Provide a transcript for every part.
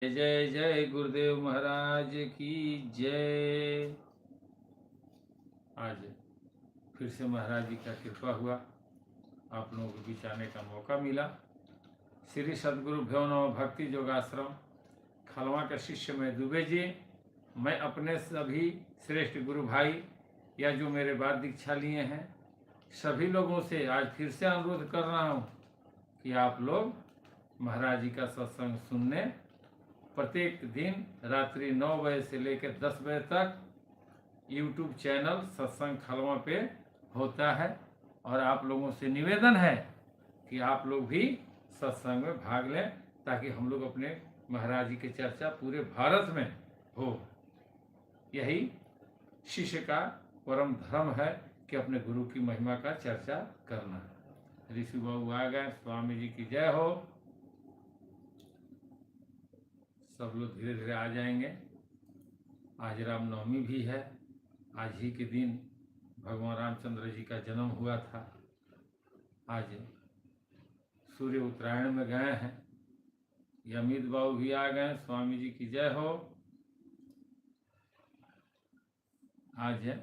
जय जय गुरुदेव महाराज की जय। आज फिर से महाराज जी का कृपा हुआ, आप लोगों के बीच आने का मौका मिला। श्री सद्गुरु भ्यो नमः भक्ति योगाश्रम खलवा के शिष्य में दुबे जी, मैं अपने सभी श्रेष्ठ गुरु भाई या जो मेरे बाद दीक्षा लिए हैं सभी लोगों से आज फिर से अनुरोध कर रहा हूँ कि आप लोग महाराज जी का सत्संग सुनने प्रत्येक दिन रात्रि 9 बजे से लेकर 10 बजे तक YouTube चैनल सत्संग खलवा पे होता है। और आप लोगों से निवेदन है कि आप लोग भी सत्संग में भाग लें ताकि हम लोग अपने महाराज जी की चर्चा पूरे भारत में हो। यही शिष्य का परम धर्म है कि अपने गुरु की महिमा का चर्चा करना। ऋषि बाबू आ गए, स्वामी जी की जय हो। सब लोग धीरे धीरे आ जाएंगे। आज रामनवमी भी है। आज ही के दिन भगवान रामचंद्र जी का जन्म हुआ था। आज सूर्य उत्तरायण में गए हैं। यमित बाबू भी आ गए, स्वामी जी की जय हो। आज है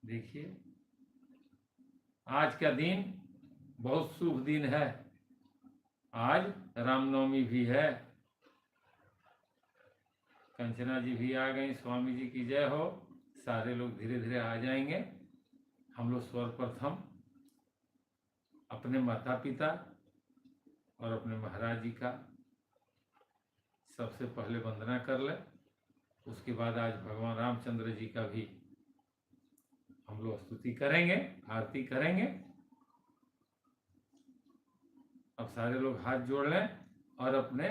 देखिए, आज का दिन बहुत शुभ दिन है। आज रामनवमी भी है। कंचना जी भी आ गई, स्वामी जी की जय हो। सारे लोग धीरे धीरे आ जाएंगे। हम लोग सर्वप्रथम अपने माता पिता और अपने महाराज जी का सबसे पहले वंदना कर ले। उसके बाद आज भगवान रामचंद्र जी का भी हम लोग स्तुति करेंगे, आरती करेंगे। अब सारे लोग हाथ जोड़ लें और अपने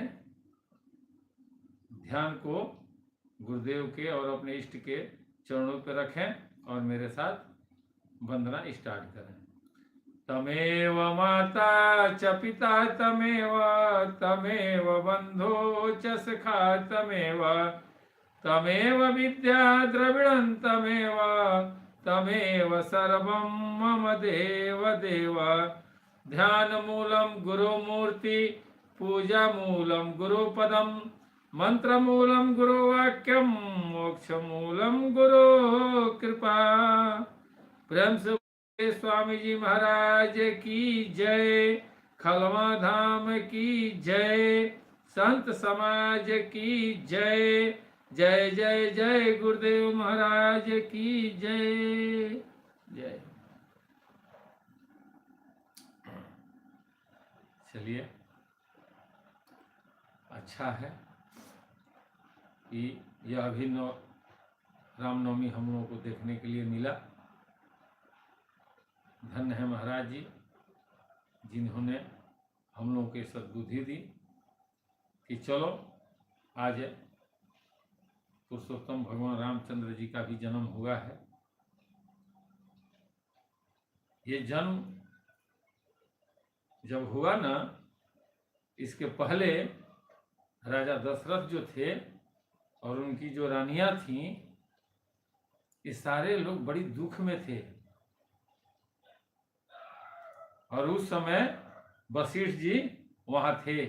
ध्यान को गुरुदेव के और अपने इष्ट के चरणों पर रखें और मेरे साथ वंदना स्टार्ट करें। तमेव माता च पिता तमेव, तमेव बंधो च सखा तमेव, तमेव विद्या द्रविणं तमेव, तमेव सर्वं मम देव देव। ध्यान मूलम गुरुमूर्ति, पूजा मूलम गुरुपदम, मंत्र मूलम गुरुवाक्यम, मोक्ष मूलम गुरु कृपा। प्रेम से स्वामी जी महाराज की जय, खलवा धाम की जय, संत समाज की जय। जय जय जय गुरुदेव महाराज की जय जय। चलिए, अच्छा है कि यह अभी रामनवमी हम लोगों को देखने के लिए मिला। धन्य है महाराज जी जिन्होंने हम लोगों को सद्बुद्धि दी कि चलो आज पुरुषोत्तम भगवान रामचंद्र जी का भी जन्म हुआ है। ये जन्म जब हुआ ना, इसके पहले राजा दशरथ जो थे और उनकी जो रानियां थीं, ये सारे लोग बड़ी दुख में थे। और उस समय वशिष्ठ जी वहां थे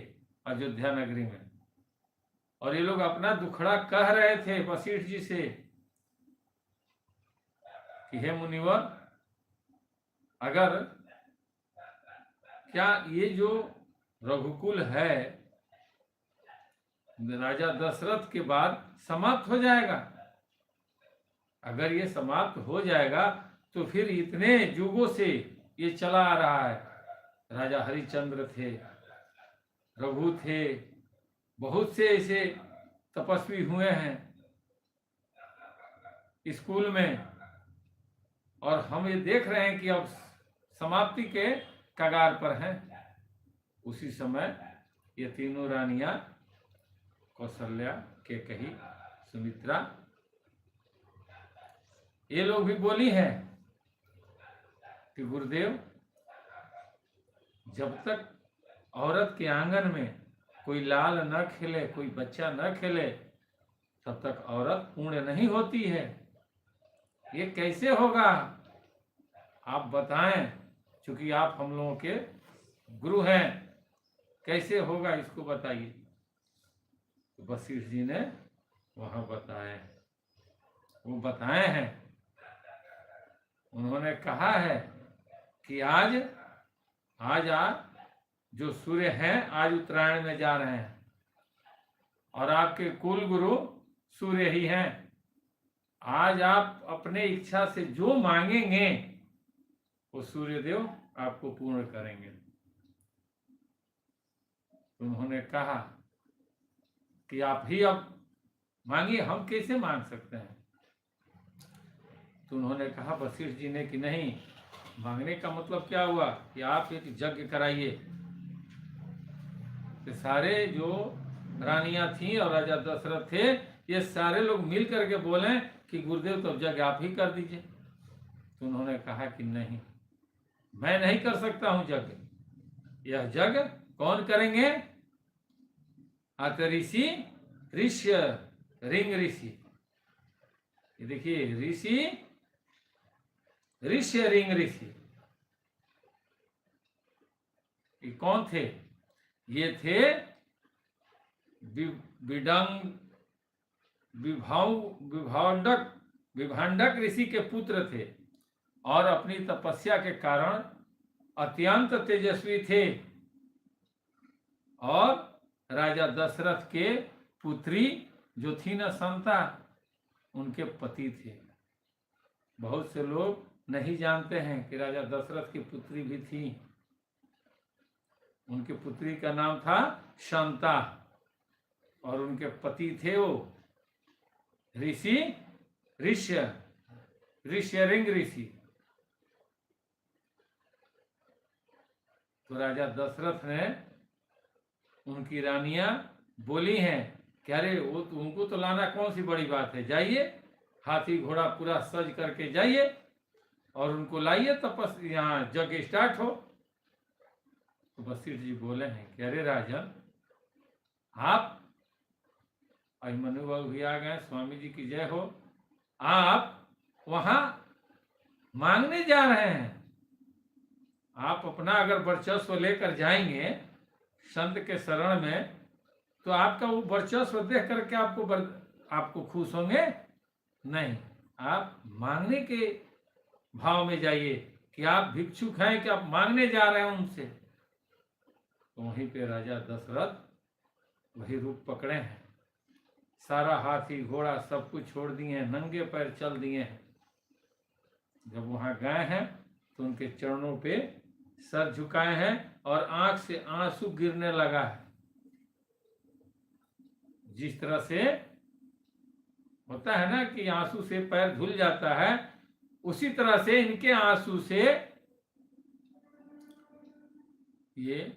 अयोध्या नगरी में, और ये लोग अपना दुखड़ा कह रहे थे वशिष्ठ जी से कि हे मुनिवर, अगर क्या ये जो रघुकुल है राजा दशरथ के बाद समाप्त हो जाएगा? अगर ये समाप्त हो जाएगा तो फिर इतने युगों से ये चला आ रहा है। राजा हरिश्चंद्र थे, रघु थे, बहुत से ऐसे तपस्वी हुए हैं स्कूल में, और हम ये देख रहे हैं कि अब समाप्ति के कगार पर हैं। उसी समय ये तीनों रानियां कौशल्या, कैकेयी, सुमित्रा, ये लोग भी बोली हैं कि गुरुदेव, जब तक औरत के आंगन में कोई लाल न खेले, कोई बच्चा न खेले, तब तक औरत पूर्ण नहीं होती है। ये कैसे होगा? आप बताएं, क्योंकि आप हम लोगों के गुरु हैं, कैसे होगा इसको बताइए। तो वशिष्ठ जी ने वहां बताए, वो बताए हैं। उन्होंने कहा है कि आज जो सूर्य हैं आज उत्तरायण में जा रहे हैं और आपके कुल गुरु सूर्य ही हैं। आज आप अपने इच्छा से जो मांगेंगे वो सूर्य देव आपको पूर्ण करेंगे। उन्होंने कहा कि आप ही अब मांगिए, हम कैसे मांग सकते हैं। तो उन्होंने कहा वशिष्ठ जी ने कि नहीं, मांगने का मतलब क्या हुआ कि आप एक यज्ञ कराइए। तो सारे जो रानियां थी और राजा दशरथ थे, ये सारे लोग मिल करके बोले कि गुरुदेव तो यज्ञ आप ही कर दीजिए। तो उन्होंने कहा कि नहीं, मैं नहीं कर सकता हूं यज्ञ। यह यज्ञ कौन करेंगे? ऋषि ऋष्य रिंग ऋषि। ये देखिए, ऋषि ऋष्य रिंग ऋषि। ये कौन थे? ये थे विभांडक ऋषि के पुत्र थे और अपनी तपस्या के कारण अत्यंत तेजस्वी थे और राजा दशरथ के पुत्री जो थी न संता, उनके पति थे। बहुत से लोग नहीं जानते हैं कि राजा दशरथ की पुत्री भी थी। उनके पुत्री का नाम था शांता और उनके पति थे वो ऋषि ऋष्यरिंग ऋषि। तो राजा दशरथ ने उनकी रानियां बोली हैं कि अरे वो उनको तो लाना कौन सी बड़ी बात है, जाइए हाथी घोड़ा पूरा सज करके जाइए और उनको लाइए, तपस यहाँ यज्ञ स्टार्ट हो। तो वशिष्ठ जी बोले हैं कि अरे राजन, आप अभिमन्यु बाबू भी आ गए, स्वामी जी की जय हो, आप वहां मांगने जा रहे हैं। आप अपना अगर वर्चस्व लेकर जाएंगे संत के शरण में, तो आपका वो वर्चस्व देख करके आपको खुश होंगे? नहीं, आप मांगने के भाव में जाइए कि आप भिक्षुक हैं, कि आप मांगने जा रहे हैं उनसे। तो वहीं पे राजा दशरथ वही रूप पकड़े हैं, सारा हाथी घोड़ा सब कुछ छोड़ दिए हैं, नंगे पैर चल दिए हैं। जब वहां गए हैं तो उनके चरणों पे सर झुकाए हैं और आंख से आंसू गिरने लगा है। जिस तरह से होता है ना कि आंसू से पैर धुल जाता है, उसी तरह से इनके आंसू से ये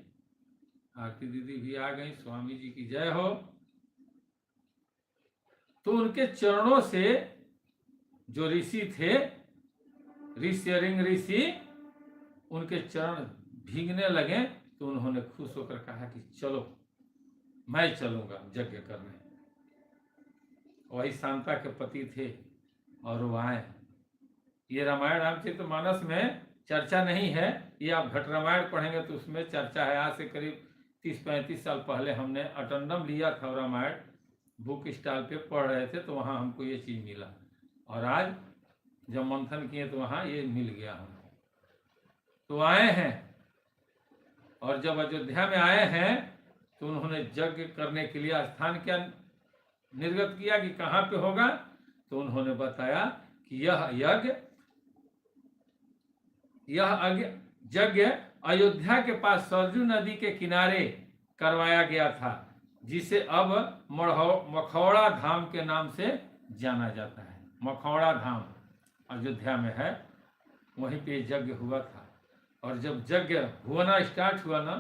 आरती दीदी भी आ गई, स्वामी जी की जय हो। तो उनके चरणों से जो ऋषि थे ऋष्यरिंग ऋषि, उनके चरण भीगने लगे। तो उन्होंने खुश होकर कहा कि चलो मैं चलूंगा यज्ञ करने। वही शांता के पति थे और वो आए। ये रामायण रामचरितमानस में चर्चा नहीं है, ये आप घट रामायण पढ़ेंगे तो उसमें चर्चा है। आज से करीब 30-35 साल पहले हमने अटेंडम लिया था रामायण, बुक स्टॉल पे पढ़ रहे थे, तो वहाँ हमको ये चीज़ मिला और आज जब मंथन किए तो वहाँ ये मिल गया हमको। तो आए हैं और जब अयोध्या में आए हैं तो उन्होंने यज्ञ करने के लिए स्थान क्या निर्गत किया कि कहाँ पे होगा। तो उन्होंने बताया कि यह यज्ञ अयोध्या के पास सरजू नदी के किनारे करवाया गया था, जिसे अब मखौड़ा धाम के नाम से जाना जाता है। मखौड़ा धाम अयोध्या में है, वहीं पे यज्ञ हुआ था। और जब यज्ञ होना स्टार्ट हुआ ना,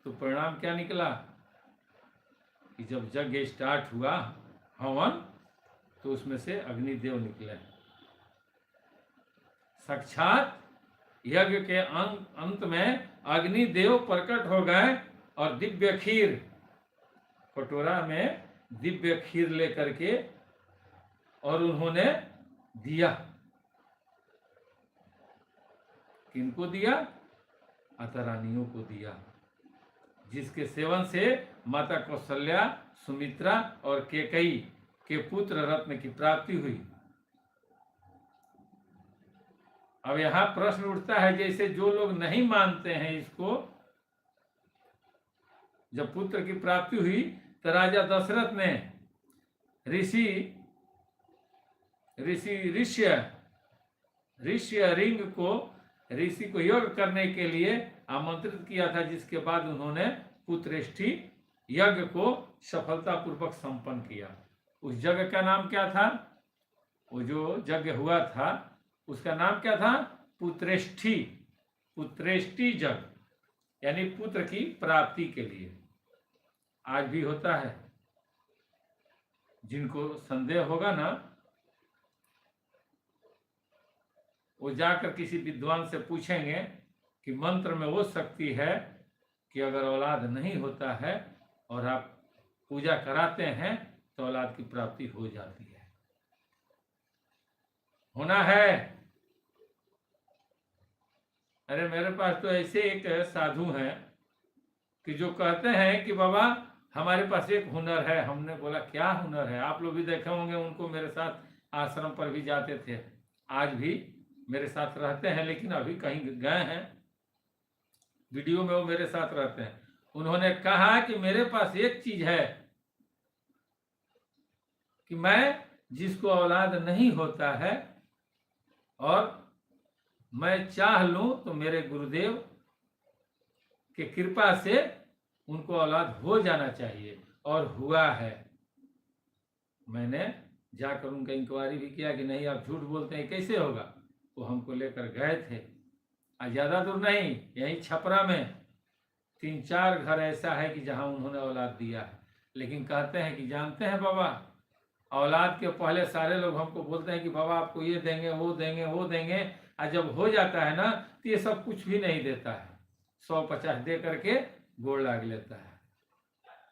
तो परिणाम क्या निकला कि जब यज्ञ स्टार्ट हुआ हवन, तो उसमें से अग्निदेव निकले। साक्षात यज्ञ के अंत में अग्निदेव प्रकट हो गए और दिव्य खीर, कटोरा में दिव्य खीर लेकर के, और उन्होंने दिया। किनको दिया? अतः रानियों को दिया, जिसके सेवन से माता कौशल्या, सुमित्रा और कैकेयी के पुत्र रत्न की प्राप्ति हुई। अब यहाँ प्रश्न उठता है, जैसे जो लोग नहीं मानते हैं इसको, जब पुत्र की प्राप्ति हुई तो राजा दशरथ ने ऋषि को यज्ञ करने के लिए आमंत्रित किया था, जिसके बाद उन्होंने पुत्रेष्ठी यज्ञ को सफलतापूर्वक संपन्न किया। उस यज्ञ का नाम क्या था? वो जो यज्ञ हुआ था उसका नाम क्या था? पुत्रेष्ठी यज्ञ, यानी पुत्र की प्राप्ति के लिए। आज भी होता है। जिनको संदेह होगा ना, वो जाकर किसी विद्वान से पूछेंगे कि मंत्र में वो शक्ति है कि अगर औलाद नहीं होता है और आप पूजा कराते हैं तो औलाद की प्राप्ति हो जाती है। होना है। अरे मेरे पास तो ऐसे एक साधु हैं कि जो कहते हैं कि बाबा हमारे पास एक हुनर है। हमने बोला क्या हुनर है? आप लोग भी देखे होंगे उनको, मेरे साथ आश्रम पर भी जाते थे, आज भी मेरे साथ रहते हैं, लेकिन अभी कहीं गए हैं। वीडियो में वो मेरे साथ रहते हैं। उन्होंने कहा कि मेरे पास एक चीज है कि मैं जिसको औलाद नहीं होता है और मैं चाह लूं तो मेरे गुरुदेव के कृपा से उनको औलाद हो जाना चाहिए, और हुआ है। मैंने जाकर उनका इंक्वायरी भी किया कि नहीं आप झूठ बोलते हैं, कैसे होगा? वो हमको लेकर गए थे, ज़्यादा दूर नहीं, यहीं छपरा में 3-4 घर ऐसा है कि जहां उन्होंने औलाद दिया है। लेकिन कहते हैं कि जानते हैं बाबा, औलाद के पहले सारे लोग हमको बोलते हैं कि बाबा आपको ये देंगे, वो देंगे, वो देंगे, और जब हो जाता है ना तो ये सब कुछ भी नहीं देता है, 100-50 दे करके गोड़ लाग लेता है।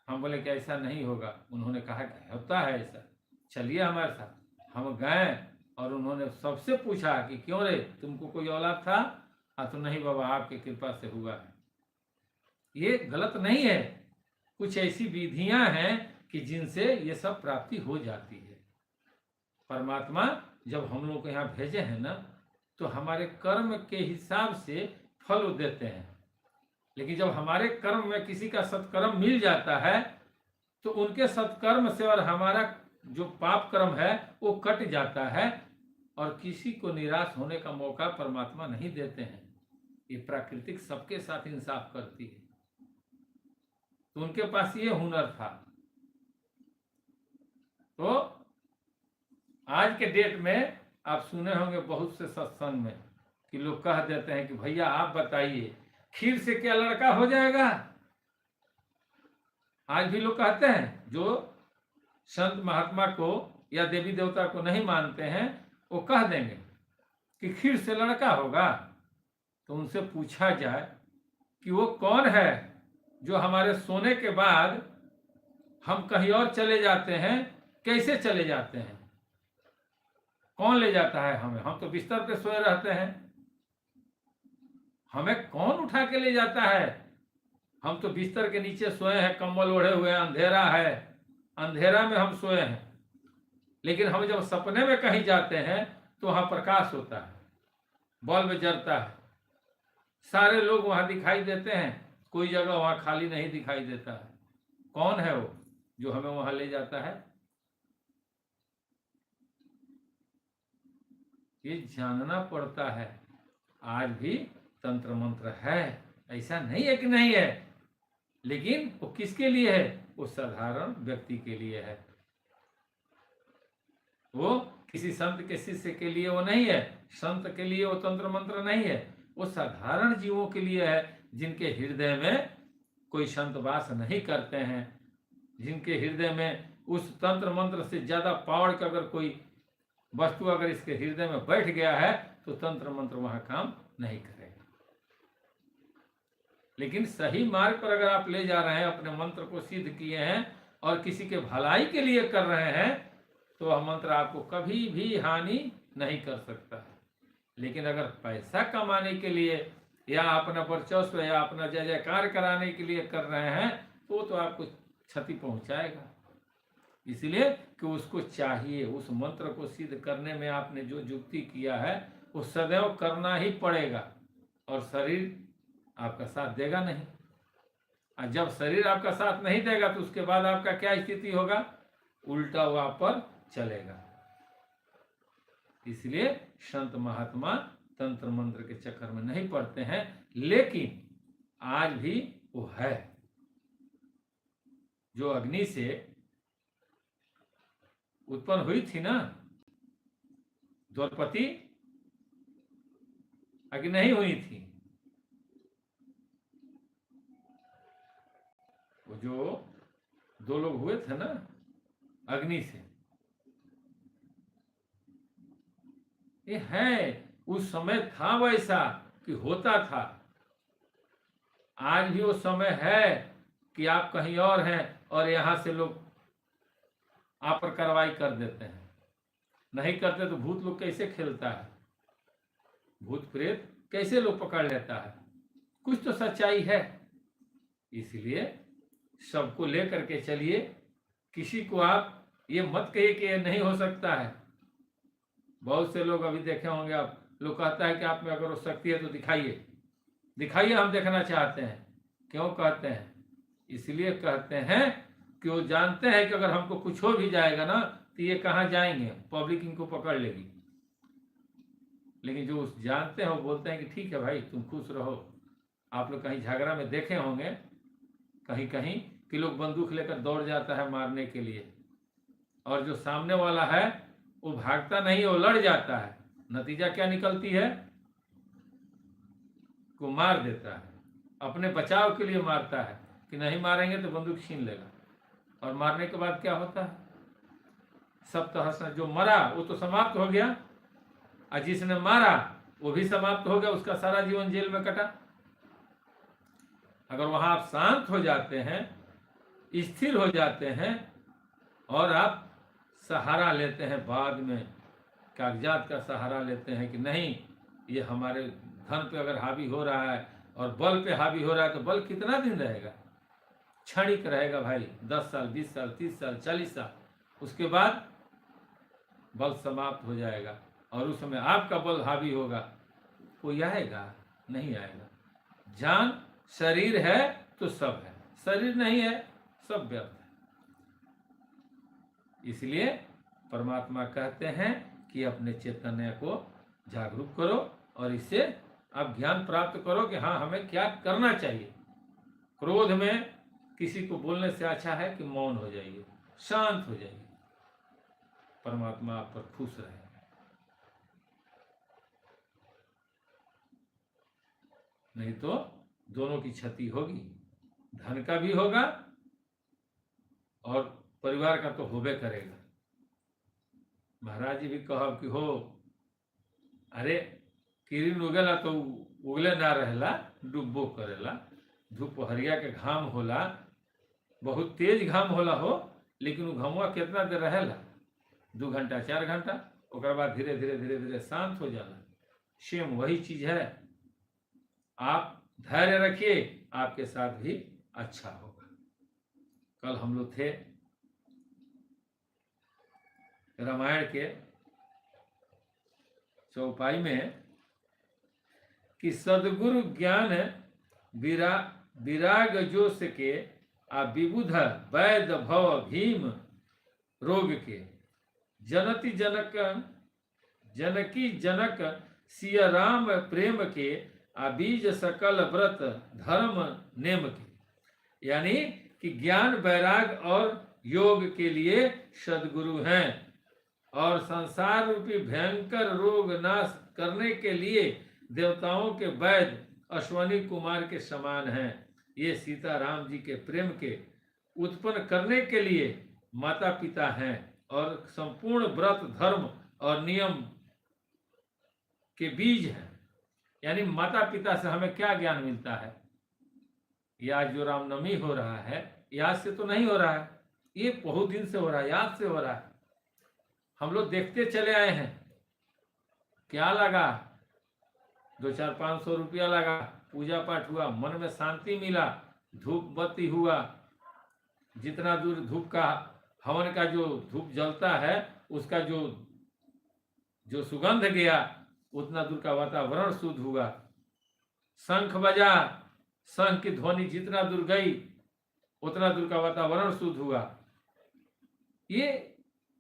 हम बोले कि ऐसा नहीं होगा। उन्होंने कहा कि होता है ऐसा, चलिए हमारे साथ। हम गए और उन्होंने सबसे पूछा कि क्यों रे, तुमको कोई औलाद था? तो नहीं बाबा आपकी कृपा से हुआ है। ये गलत नहीं है, कुछ ऐसी विधियां हैं कि जिनसे ये सब प्राप्ति हो जाती है। परमात्मा जब हम लोग को यहाँ भेजे हैं ना, तो हमारे कर्म के हिसाब से फल देते हैं। लेकिन जब हमारे कर्म में किसी का सत्कर्म मिल जाता है तो उनके सत्कर्म से और हमारा जो पाप कर्म है वो कट जाता है, और किसी को निराश होने का मौका परमात्मा नहीं देते हैं। ये प्राकृतिक सबके साथ इंसाफ करती है। तो उनके पास ये हुनर था। तो आज के डेट में आप सुने होंगे बहुत से सत्संग में कि लोग कह देते हैं कि भैया आप बताइए खीर से क्या लड़का हो जाएगा? आज भी लोग कहते हैं, जो संत महात्मा को या देवी देवता को नहीं मानते हैं, वो कह देंगे कि खीर से लड़का होगा। तो उनसे पूछा जाए कि वो कौन है जो हमारे सोने के बाद हम कहीं और चले जाते हैं, कैसे चले जाते हैं? कौन ले जाता है हमें? हम तो बिस्तर पे सोए रहते हैं, हमें कौन उठा के ले जाता है? हम तो बिस्तर के नीचे सोए हैं, कंबल ओढ़े हुए हैं, अंधेरा है, अंधेरा में हम सोए हैं। लेकिन हम जब सपने में कहीं जाते हैं तो वहां प्रकाश होता है, बल्ब जलता है, सारे लोग वहां दिखाई देते हैं, कोई जगह वहां खाली नहीं दिखाई देता है। कौन है वो जो हमें वहां ले जाता है? ये जानना पड़ता है। आज भी तंत्र मंत्र है, ऐसा नहीं है कि नहीं है, लेकिन वो किसके लिए है? वो साधारण व्यक्ति के लिए है। वो किसी संत के शिष्य के लिए वो नहीं है, संत के लिए वो तंत्र मंत्र नहीं है, वो साधारण जीवों के लिए है, जिनके हृदय में कोई संत वास नहीं करते हैं, जिनके हृदय में उस तंत्र मंत्र से ज्यादा पावर का अगर कोई वस्तु अगर इसके हृदय में बैठ गया है तो तंत्र मंत्र वहां काम नहीं करेगा। लेकिन सही मार्ग पर अगर आप ले जा रहे हैं, अपने मंत्र को सिद्ध किए हैं और किसी के भलाई के लिए कर रहे हैं, तो वह मंत्र आपको कभी भी हानि नहीं कर सकता है। लेकिन अगर पैसा कमाने के लिए या अपना वर्चस्व या अपना जय जयकार कराने के लिए कर रहे हैं, तो आपको क्षति पहुंचाएगा। इसलिए कि उसको चाहिए, उस मंत्र को सिद्ध करने में आपने जो युक्ति किया है वो सदैव करना ही पड़ेगा, और शरीर आपका साथ देगा नहीं। और जब शरीर आपका साथ नहीं देगा तो उसके बाद आपका क्या स्थिति होगा? उल्टा हुआ पर चलेगा। इसलिए संत महात्मा तंत्र मंत्र के चक्कर में नहीं पड़ते हैं, लेकिन आज भी वो है। जो अग्नि से उत्पन्न हुई थी ना द्रौपदी, अग्नि नहीं हुई थी। वो जो दो लोग हुए थे ना अग्नि से, ये है उस समय था वैसा कि होता था। आज भी वो समय है कि आप कहीं और हैं और यहां से लोग आप पर कार्रवाई कर देते हैं। नहीं करते तो भूत लोग कैसे खेलता है, भूत प्रेत कैसे लोग पकड़ लेता है। कुछ तो सच्चाई है। इसलिए सबको लेकर के चलिए। किसी को आप ये मत कहिए कि ये नहीं हो सकता है। बहुत से लोग अभी देखे होंगे आप, लोग कहता है कि आप में अगर वो शक्ति है तो दिखाइए, दिखाइए, हम देखना चाहते हैं। क्यों कहते हैं? इसलिए कहते हैं कि वो जानते हैं कि अगर हमको कुछ हो भी जाएगा ना तो ये कहाँ जाएंगे, पब्लिक इनको पकड़ लेगी। लेकिन जो जानते हैं वो बोलते हैं कि ठीक है भाई, तुम खुश रहो। आप लोग कहीं झगड़ा में देखे होंगे कहीं कहीं कि लोग बंदूक लेकर दौड़ जाता है मारने के लिए, और जो सामने वाला है वो भागता नहीं, वो लड़ जाता है। नतीजा क्या निकलती है? को मार देता है। अपने बचाव के लिए मारता है कि नहीं मारेंगे तो बंदूक छीन लेगा। और मारने के बाद क्या होता है? सब तरह से जो मरा वो तो समाप्त हो गया, और जिसने मारा वो भी समाप्त हो गया, उसका सारा जीवन जेल में कटा। अगर वहां आप शांत हो जाते हैं, स्थिर हो जाते हैं, और आप सहारा लेते हैं, बाद में कागजात का सहारा लेते हैं कि नहीं, ये हमारे धन पे अगर हावी हो रहा है और बल पे हावी हो रहा है, तो बल कितना दिन रहेगा? क्षणिक रहेगा भाई, 10 साल, 20 साल, 30 साल, 40 साल। उसके बाद बल समाप्त हो जाएगा, और उस समय आपका बल हावी होगा। कोई आएगा? नहीं आएगा। जान शरीर है तो सब है, शरीर नहीं है सब व्यर्थ है। इसलिए परमात्मा कहते हैं कि अपने चैतन्य को जागरूक करो, और इससे आप ज्ञान प्राप्त करो कि हाँ, हमें क्या करना चाहिए। क्रोध में किसी को बोलने से अच्छा है कि मौन हो जाइए, शांत हो जाइए। परमात्मा आप पर खुश रहे। नहीं तो दोनों की क्षति होगी, धन का भी होगा और परिवार का तो होबे करेगा। महाराज जी भी कहब कि हो, अरे किरण उगेला तो उगले ना रहेला, डुब्बो करेला। दोपहरिया के घाम होला, बहुत तेज घाम होला हो, लेकिन वो घामुआ कितना देर रहेला? 2 घंटा 4 घंटा, ओकर बाद धीरे धीरे धीरे धीरे शांत हो जाला। सेम वही चीज है। आप धैर्य रखिए, आपके साथ भी अच्छा होगा। कल हम लोग थे रामायण के चौपाई में कि सदगुरु ज्ञान विराग जोश के आ विबुध वैद भव भीम रोग के जनती जनकी जनक सिया राम प्रेम के आ बीज सकल व्रत धर्म नेम के। यानी कि ज्ञान वैराग और योग के लिए सदगुरु हैं, और संसार रूपी भयंकर रोग नाश करने के लिए देवताओं के वैद्य अश्वनी कुमार के समान हैं। ये सीता राम जी के प्रेम के उत्पन्न करने के लिए माता पिता हैं, और संपूर्ण व्रत धर्म और नियम के बीज हैं। यानी माता पिता से हमें क्या ज्ञान मिलता है? ये आज जो रामनवमी हो रहा है, याद से तो नहीं हो रहा है, ये बहुत दिन से हो रहा है, याद से हो रहा है। हम लोग देखते चले आए हैं। क्या लगा 200-500 रुपया लगा, पूजा पाठ हुआ, मन में शांति मिला, धूप बत्ती हुआ, जितना दूर धूप का हवन का जो धूप जलता है उसका जो जो सुगंध गया, उतना दूर का वातावरण शुद्ध हुआ। शंख बजा, शंख की ध्वनि जितना दूर गई उतना दूर का वातावरण शुद्ध हुआ। ये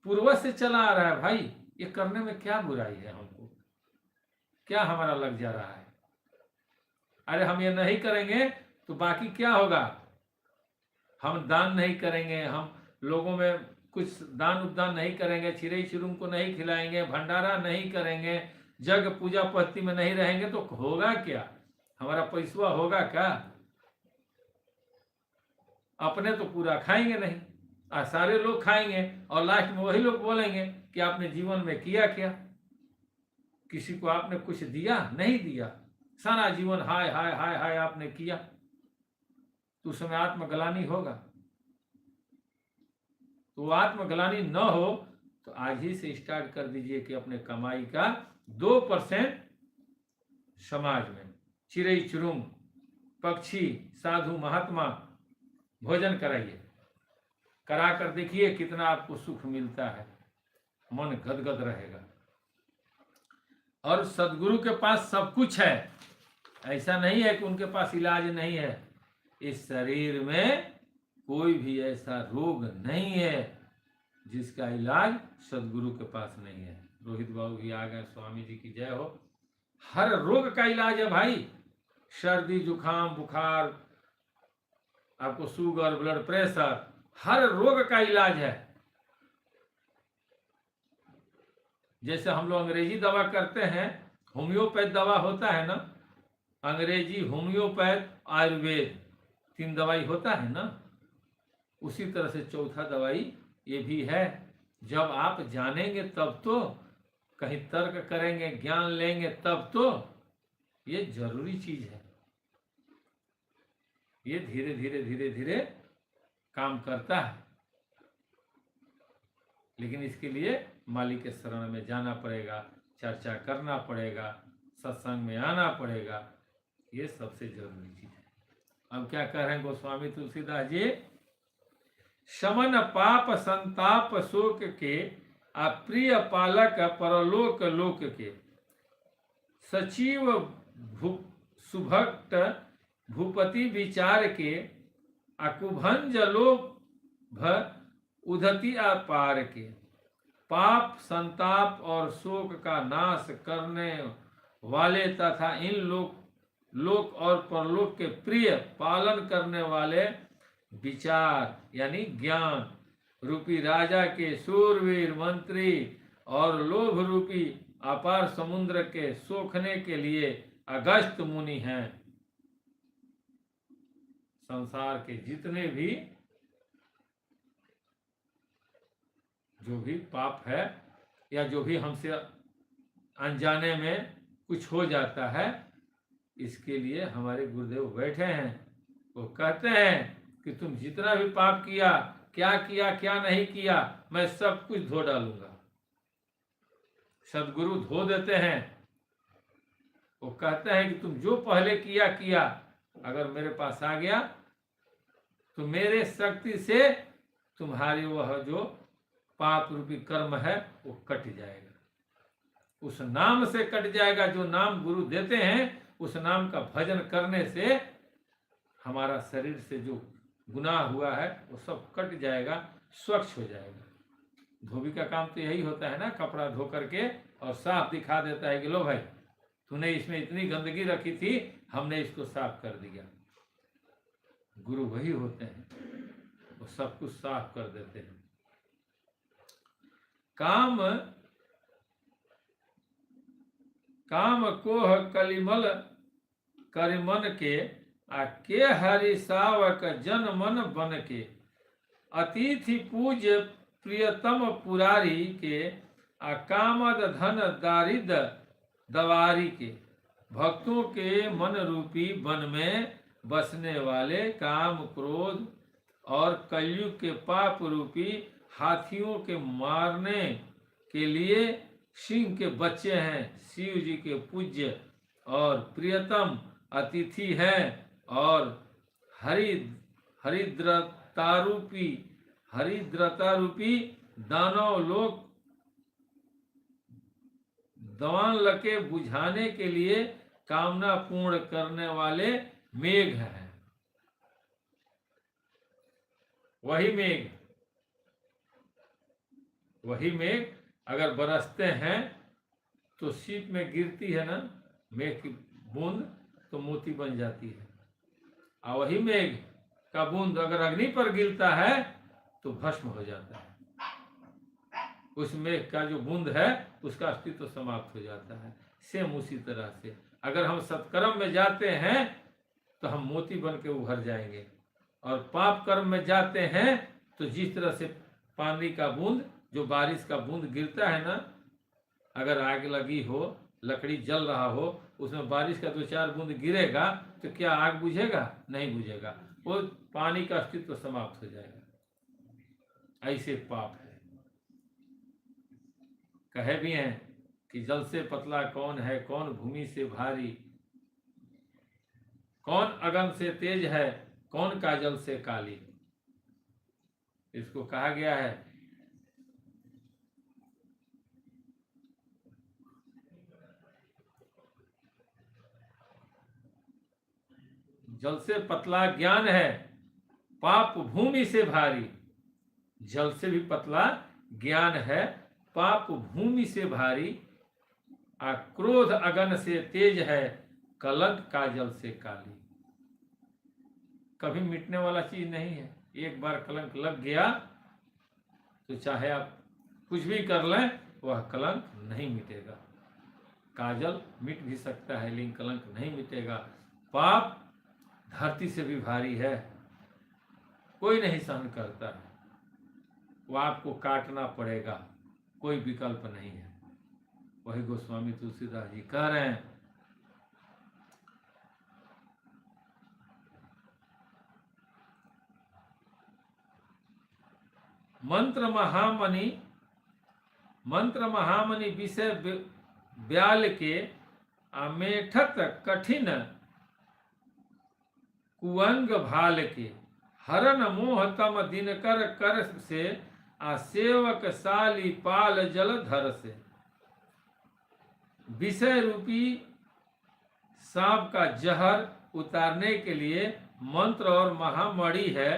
पूर्वज से चला आ रहा है भाई, ये करने में क्या बुराई है? हमको क्या हमारा लग जा रहा है? अरे हम ये नहीं करेंगे तो बाकी क्या होगा? हम दान नहीं करेंगे, हम लोगों में कुछ दान उपदान नहीं करेंगे, चिरई चिरुम को नहीं खिलाएंगे, भंडारा नहीं करेंगे, जग पूजा पत्ती में नहीं रहेंगे तो होगा क्या? हमारा पैसा होगा क्या? अपने तो पूरा खाएंगे नहीं, सारे लोग खाएंगे और लास्ट में वही लोग बोलेंगे कि आपने जीवन में किया क्या? किसी को आपने कुछ दिया? नहीं दिया। सारा जीवन हाय हाय हाय हाय आपने किया, तो उस समय आत्मग्लानि होगा। तो आत्मग्लानि न हो तो आज ही से स्टार्ट कर दीजिए कि अपने कमाई का 2% समाज में चिरई चिरुम, पक्षी, साधु, महात्मा भोजन कराइए, करा कर देखिए कितना आपको सुख मिलता है, मन गदगद रहेगा। और सदगुरु के पास सब कुछ है, ऐसा नहीं है कि उनके पास इलाज नहीं है। इस शरीर में कोई भी ऐसा रोग नहीं है जिसका इलाज सदगुरु के पास नहीं है। रोहित बाबू भी आ गए, स्वामी जी की जय हो। हर रोग का इलाज है भाई, सर्दी जुकाम बुखार, आपको शुगर ब्लड प्रेशर, हर रोग का इलाज है। जैसे हम लोग अंग्रेजी दवा करते हैं, होम्योपैथ दवा होता है ना, अंग्रेजी, होम्योपैथ, आयुर्वेद, 3 दवाई होता है ना, उसी तरह से चौथा दवाई ये भी है। जब आप जानेंगे तब तो, कहीं तर्क करेंगे, ज्ञान लेंगे तब तो, ये जरूरी चीज है। ये धीरे धीरे धीरे धीरे काम करता है, लेकिन इसके लिए मालिक के शरण में जाना पड़ेगा, चर्चा करना पड़ेगा, सत्संग में आना पड़ेगा, ये सबसे जरूरी चीज है। अब क्या कह रहे हैं गोस्वामी तुलसीदास जी? शमन पाप संताप शोक के, अप्रिय पालक परलोक लोक के, सचिव सुभक्त भूपति विचार के, अकुभंज लोभ उधति अपार के, पाप संताप और शोक का नाश करने वाले तथा इन लोक और परलोक के प्रिय पालन करने वाले विचार यानी ज्ञान रूपी राजा के शूरवीर मंत्री और लोभ रूपी अपार समुद्र के सोखने के लिए अगस्त मुनि हैं। संसार के जितने भी जो भी पाप है या जो भी हमसे अनजाने में कुछ हो जाता है, इसके लिए हमारे गुरुदेव बैठे हैं। वो कहते हैं कि तुम जितना भी पाप किया, क्या नहीं किया, मैं सब कुछ धो डालूंगा। सदगुरु धो देते हैं। वो कहते हैं कि तुम जो पहले किया अगर मेरे पास आ गया तो मेरे शक्ति से तुम्हारी वह जो पाप रूपी कर्म है वो कट जाएगा। उस नाम से कट जाएगा, जो नाम गुरु देते हैं उस नाम का भजन करने से हमारा शरीर से जो गुनाह हुआ है वो सब कट जाएगा, स्वच्छ हो जाएगा। धोबी का काम तो यही होता है ना, कपड़ा धो करके और साफ दिखा देता है कि लो भाई तूने इसमें इतनी गंदगी रखी थी, हमने इसको साफ कर दिया। गुरु वही होते हैं, वो सब कुछ साफ कर देते हैं। काम कोह कलिमल करिमन के, आ के हरि सावक जन मन बन के, अतिथि पूज्य प्रियतम पुरारी के, आ कामद धन दारिद दवारी के, भक्तों के मन रूपी वन में बसने वाले काम क्रोध और कलयुग के पाप रूपी हाथियों के मारने के लिए सिंह के बच्चे हैं। शिव जी के पूज्य और प्रियतम अतिथि हैं और हरिद्रता रूपी दानव लोग दवानल के बुझाने के लिए कामना पूर्ण करने वाले मेघ हैं। वही मेघ अगर बरसते हैं तो सीप में गिरती है ना मेघ की बूंद, तो मोती बन जाती है। और वही मेघ का बूंद अगर अग्नि पर गिरता है तो भस्म हो जाता है। उस मेघ का जो बूंद है उसका अस्तित्व समाप्त हो जाता है। सेम उसी तरह से अगर हम सत्कर्म में जाते हैं तो हम मोती बन के उभर जाएंगे, और पाप कर्म में जाते हैं तो जिस तरह से पानी का बूंद, जो बारिश का बूंद गिरता है ना, अगर आग लगी हो, लकड़ी जल रहा हो, उसमें बारिश का 2-4 बूंद गिरेगा तो क्या आग बुझेगा? नहीं बुझेगा, वो पानी का अस्तित्व समाप्त हो जाएगा। ऐसे पाप है। कहे भी हैं कि जल से पतला कौन है, कौन भूमि से भारी, कौन अगन से तेज है, कौन काजल से काली। इसको कहा गया है जल से पतला ज्ञान है, पाप भूमि से भारी। जल से भी पतला ज्ञान है, पाप भूमि से भारी। क्रोध अगन से तेज है, कलंक काजल से काली। कभी मिटने वाला चीज नहीं है। एक बार कलंक लग गया तो चाहे आप कुछ भी कर लें, वह कलंक नहीं मिटेगा। काजल मिट भी सकता है लेकिन कलंक नहीं मिटेगा। पाप धरती से भी भारी है, कोई नहीं सहन करता है, वो आपको काटना पड़ेगा, कोई विकल्प नहीं है। वही गोस्वामी तुलसीदास जी कह रहे हैं, मंत्र महामणि विषय ब्याल के अमेठत कठिन कुअंग भाल के, हरन मोह तम दिनकर कर से, सेवक साली पाल जलधर से। विषय रूपी सांप का जहर उतारने के लिए मंत्र और महामणि है।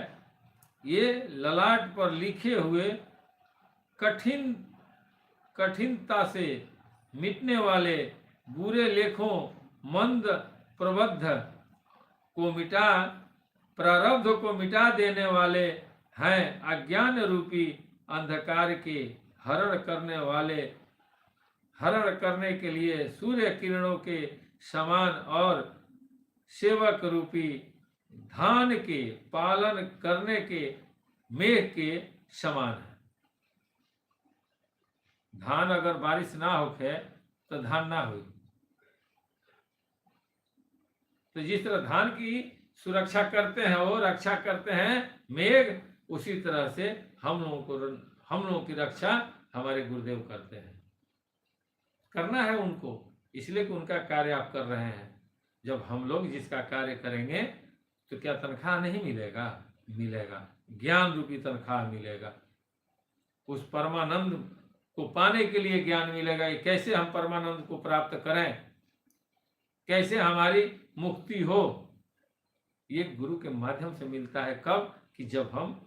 ये ललाट पर लिखे हुए कठिनता से मिटने वाले बुरे लेखों, मंद प्रारब्ध को मिटा देने वाले हैं। अज्ञान रूपी अंधकार के हरण करने के लिए सूर्य किरणों के समान, और सेवक रूपी धान के पालन करने के मेघ के समान है। धान अगर बारिश ना होके तो धान ना हुई, तो जिस तरह धान की सुरक्षा करते हैं वो रक्षा करते हैं मेघ, उसी तरह से हम लोगों की रक्षा हमारे गुरुदेव करते हैं। करना है उनको, इसलिए कि उनका कार्य आप कर रहे हैं। जब हम लोग जिसका कार्य करेंगे तो क्या तनख्वाह नहीं मिलेगा? मिलेगा, ज्ञान रूपी तनख्वाह मिलेगा। उस परमानंद को पाने के लिए ज्ञान मिलेगा। कैसे हम परमानंद को प्राप्त करें, कैसे हमारी मुक्ति हो, ये गुरु के माध्यम से मिलता है। कब? कि जब हम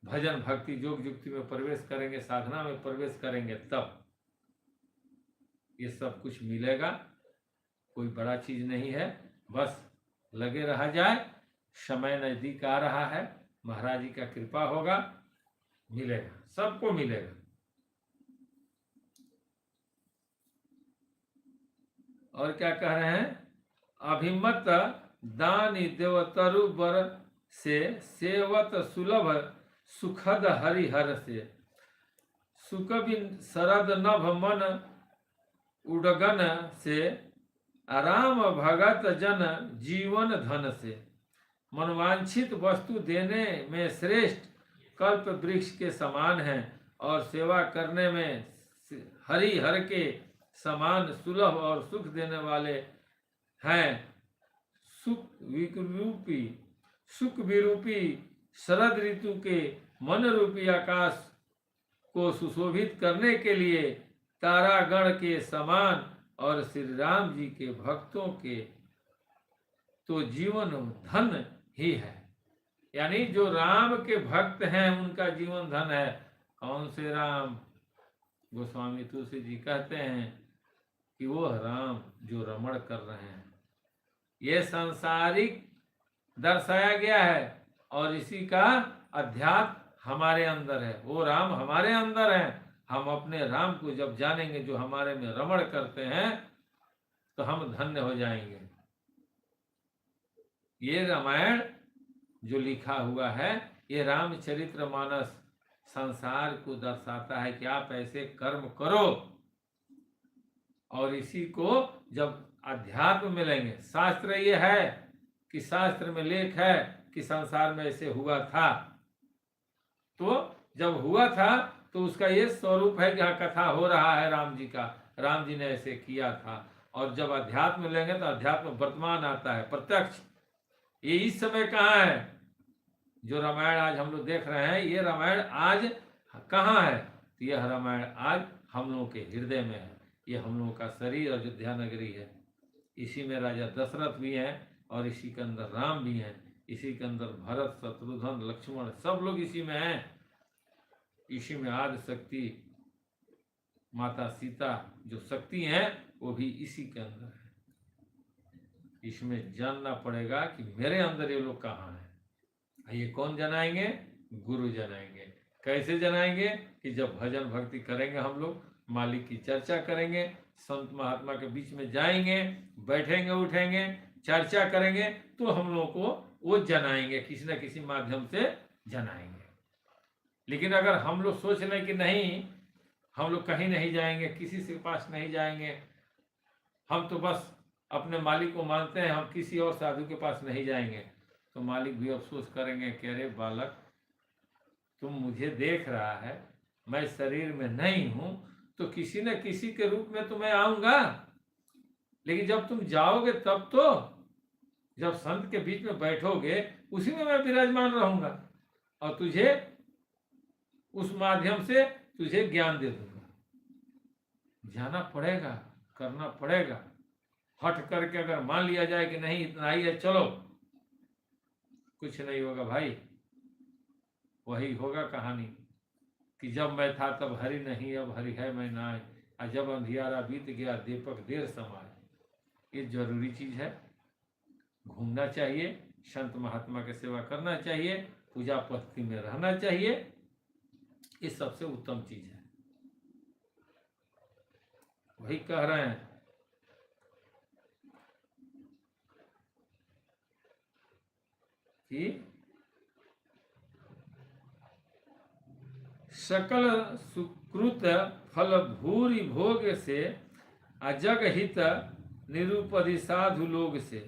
भजन भक्ति योग युक्ति में प्रवेश करेंगे, साधना में प्रवेश करेंगे, तब ये सब कुछ मिलेगा। कोई बड़ा चीज नहीं है, बस लगे रहा जाए। समय नजदीक आ रहा है, महाराज जी का कृपा होगा, मिलेगा, सबको मिलेगा। और क्या कह रहे हैं? अभिमत दानी देवतरु बर से, सेवत सुलभ सुखद हरिहर से। सुकबिन शरद नभ मन उडगन से, आराम भगत जन जीवन धन से। मनवांछित वस्तु देने में श्रेष्ठ कल्प वृक्ष के समान है, और सेवा करने में हरिहर के समान सुलभ और सुख देने वाले हैं सुख विरूपी शरद ऋतु के मन रूपी आकाश को सुशोभित करने के लिए तारागण के समान और श्री राम जी के भक्तों के तो जीवन धन ही है। यानी जो राम के भक्त हैं उनका जीवन धन है। कौन से राम? गोस्वामी तुलसी जी कहते हैं कि वो राम जो रमण कर रहे हैं। ये सांसारिक दर्शाया गया है और इसी का अध्यात्म हमारे अंदर है। वो राम हमारे अंदर है। हम अपने राम को जब जानेंगे जो हमारे में रमण करते हैं तो हम धन्य हो जाएंगे। ये रामायण जो लिखा हुआ है ये रामचरितमानस संसार को दर्शाता है कि आप ऐसे कर्म करो और इसी को जब अध्यात्म मिलेंगे। शास्त्र ये है कि शास्त्र में लेख है कि संसार में ऐसे हुआ था, तो जब हुआ था तो उसका ये स्वरूप है कि हाँ कथा हो रहा है राम जी का, राम जी ने ऐसे किया था। और जब अध्यात्म मिलेंगे तो अध्यात्म वर्तमान आता है, प्रत्यक्ष। ये इस समय कहाँ है? जो रामायण आज हम लोग देख रहे हैं ये रामायण आज कहाँ है? तो यह रामायण आज हम लोगों के हृदय में है। ये हम लोगों का शरीर अयोध्या नगरी है। इसी में राजा दशरथ भी हैं और इसी के अंदर राम भी हैं, इसी के अंदर भरत शत्रुघ्न लक्ष्मण सब लोग इसी में हैं। इसी में आदि शक्ति माता सीता जो शक्ति हैं वो भी इसी के अंदर है। इसमें जानना पड़ेगा कि मेरे अंदर ये लोग कहाँ हैं। ये कौन जनाएंगे? गुरु जनाएंगे। कैसे जनाएंगे? कि जब भजन भक्ति करेंगे, हम लोग मालिक की चर्चा करेंगे, संत महात्मा के बीच में जाएंगे, बैठेंगे उठेंगे, चर्चा करेंगे, तो हम लोग को वो जनाएंगे, किसी न किसी माध्यम से जनाएंगे। लेकिन अगर हम लोग सोच लें कि नहीं हम लोग कहीं नहीं जाएंगे, किसी के पास नहीं जाएंगे, हम तो बस अपने मालिक को मानते हैं, हम किसी और साधु के पास नहीं जाएंगे, तो मालिक भी अफसोस करेंगे कि अरे बालक तुम मुझे देख रहा है, मैं शरीर में नहीं हूं, तो किसी न किसी के रूप में तो मैं आऊंगा, लेकिन जब तुम जाओगे तब तो, जब संत के बीच में बैठोगे उसी में मैं विराजमान रहूंगा और तुझे उस माध्यम से तुझे ज्ञान दे दूंगा। जाना पड़ेगा, करना पड़ेगा। हट करके अगर मान लिया जाए कि नहीं इतना ही है, चलो, कुछ नहीं होगा भाई। वही होगा कहानी कि जब मैं था तब हरि नहीं, अब हरि है मैं नाय, और जब अंधियारा बीत गया दीपक देर समाए। ये जरूरी चीज है। घूमना चाहिए, संत महात्मा की सेवा करना चाहिए, पूजा पद्धति में रहना चाहिए, ये सबसे उत्तम चीज है। वही कह रहे हैं कि सकल सुकृत फल भूरि भोग से अजग हित निरूपधि साधु लोग से,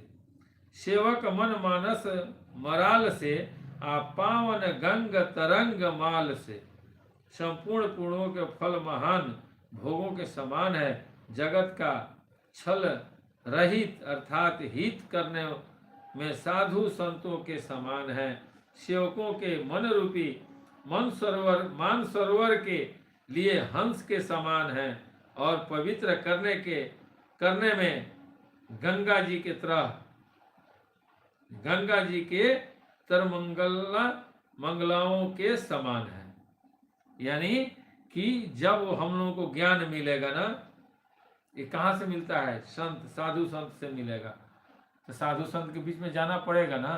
सेवक मन मानस मराल से, आ पावन गंग तरंग माल से। संपूर्ण पूर्णों के फल महान भोगों के समान है। जगत का छल रहित अर्थात हित करने में साधु संतों के समान है। सेवकों के मन रूपी मान सरोवर के लिए हंस के समान है और पवित्र करने में गंगा जी के तरह मंगलाओं के समान है। यानी कि जब हम लोगों को ज्ञान मिलेगा ना, ये कहाँ से मिलता है? साधु संत से मिलेगा। तो साधु संत के बीच में जाना पड़ेगा ना।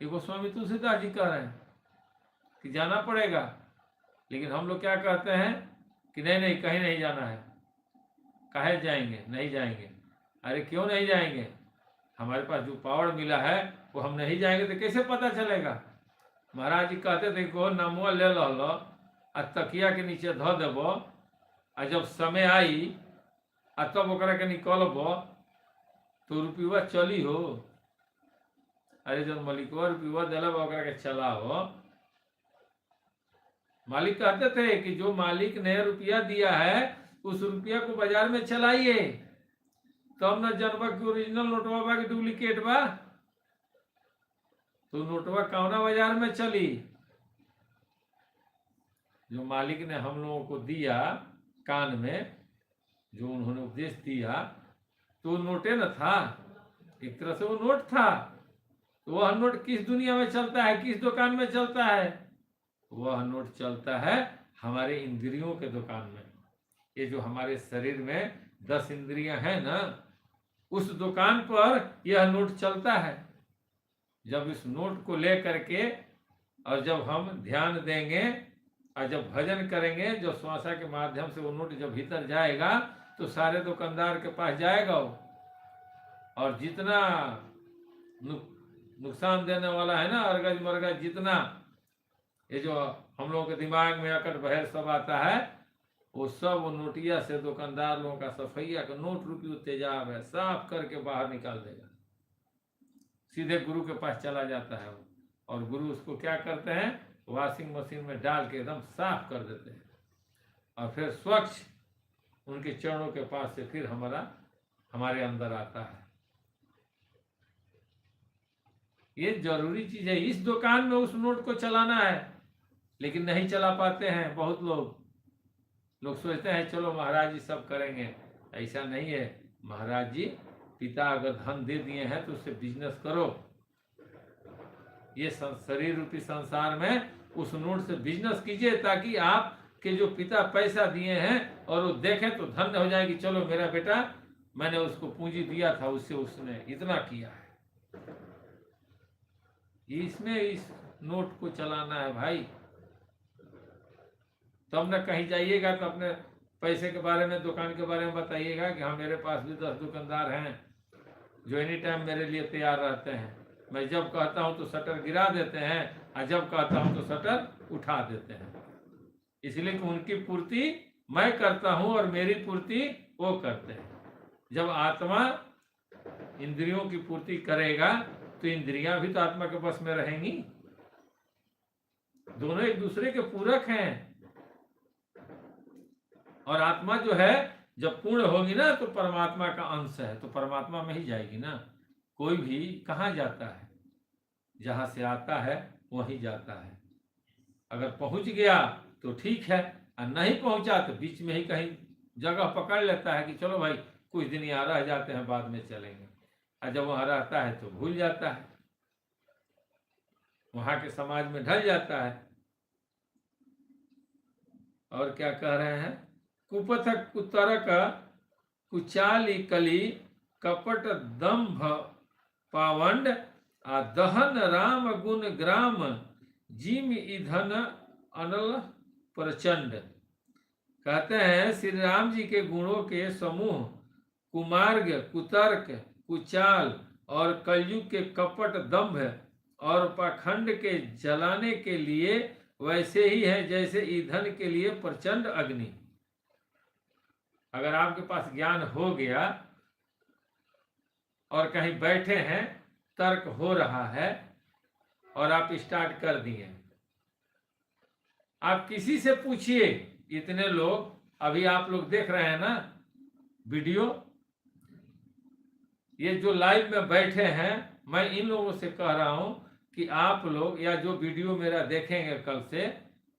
ये गोस्वामी तुलसीदास जी कह रहे हैं कि जाना पड़ेगा, लेकिन हम लोग क्या कहते हैं कि नहीं नहीं कहीं नहीं जाना है। काहे जाएंगे? नहीं जाएंगे। अरे क्यों नहीं जाएंगे? हमारे पास जो पावर मिला है वो हम नहीं जाएंगे तो कैसे पता चलेगा? महाराज जी कहते थे को नमो ले लो आ तकिया के नीचे धो देबो, आ जब समय आई आ तब ओकरा के निकलबो तो रुपया चली हो। अरे जब मालिकवा रुपया दिला ओकरा के चला हो। मालिक कहते थे कि जो मालिक ने रुपया दिया है उस रुपया को बाजार में चलाइए, तब न जनबा कि ओरिजिनल नोटवा बा कि डुप्लीकेट बा। तो नोटवा कौना बाजार में चली? जो मालिक ने हम लोगों को दिया कान में, जो उन्होंने उपदेश दिया, तो नोटे न था, एक तरह से वो नोट था। तो वह नोट किस दुनिया में चलता है, किस दुकान में चलता है? वह नोट चलता है हमारे इंद्रियों के दुकान में। ये जो हमारे शरीर में 10 इंद्रियां हैं ना, उस दुकान पर यह नोट चलता है। जब इस नोट को ले करके और जब हम ध्यान देंगे और जब भजन करेंगे, जो श्वासा के माध्यम से वो नोट जब भीतर जाएगा तो सारे दुकानदार के पास जाएगा वो, और जितना नुकसान देने वाला है ना, अर्गज मरगज जितना ये जो हम लोगों के दिमाग में अकड़ बहर सब आता है, वो सब वो नोटिया से दुकानदार लोगों का सफैया का नोट रुपये तेजाब है, साफ करके बाहर निकाल देगा, सीधे गुरु के पास चला जाता है वो। और गुरु उसको क्या करते हैं, वॉशिंग मशीन में डाल के एकदम साफ कर देते हैं, और फिर स्वच्छ उनके चरणों के पास से फिर हमारे अंदर आता है। ये जरूरी चीज है। इस दुकान में उस नोट को चलाना है, लेकिन नहीं चला पाते हैं बहुत लोग। सोचते हैं चलो महाराज जी सब करेंगे, ऐसा नहीं है। महाराज जी पिता अगर धन दे दिए हैं तो उससे बिजनेस करो। ये शरीर रूपी संसार में उस नोट से बिजनेस कीजिए, ताकि आपके जो पिता पैसा दिए हैं और वो देखें तो धन्य हो जाएगी, चलो मेरा बेटा, मैंने उसको पूंजी दिया था, उससे उसने इतना किया है। इसमें इस नोट को चलाना है भाई। तब न कहीं जाइएगा तो अपने पैसे के बारे में, दुकान के बारे में बताइएगा कि हाँ मेरे पास भी 10 दुकानदार हैं जो एनी टाइम मेरे लिए तैयार रहते हैं। मैं जब कहता हूँ तो शटर गिरा देते हैं, और जब कहता हूँ तो शटर उठा देते हैं। इसलिए कि उनकी पूर्ति मैं करता हूँ और मेरी पूर्ति वो करते हैं। जब आत्मा इंद्रियों की पूर्ति करेगा तो इंद्रियां भी तो आत्मा के बस में रहेंगी। दोनों एक दूसरे के पूरक हैं। और आत्मा जो है जब पूर्ण होगी ना तो परमात्मा का अंश है, तो परमात्मा में ही जाएगी ना। कोई भी कहाँ जाता है, जहां से आता है वहीं जाता है। अगर पहुंच गया तो ठीक है, और नहीं पहुंचा तो बीच में ही कहीं जगह पकड़ लेता है कि चलो भाई कुछ दिन यहाँ रह जाते हैं, बाद में चलेंगे। और जब वहां रहता है तो भूल जाता है, वहां के समाज में ढल जाता है। और क्या कह रहे हैं, कुपथ कुतरक कुचाली कली कपट दंभ पावंड आ दहन राम गुण ग्राम जिम ईधन अनल प्रचंड। कहते हैं श्री राम जी के गुणों के समूह कुमार्ग, कुतर्क, कुचाल और कलयुग के कपट दंभ और पाखंड के जलाने के लिए वैसे ही है जैसे ईंधन के लिए प्रचंड अग्नि। अगर आपके पास ज्ञान हो गया और कहीं बैठे हैं, तर्क हो रहा है और आप स्टार्ट कर दिए, आप किसी से पूछिए। इतने लोग अभी आप लोग देख रहे हैं ना वीडियो, ये जो लाइव में बैठे हैं, मैं इन लोगों से कह रहा हूं कि आप लोग या जो वीडियो मेरा देखेंगे कल से,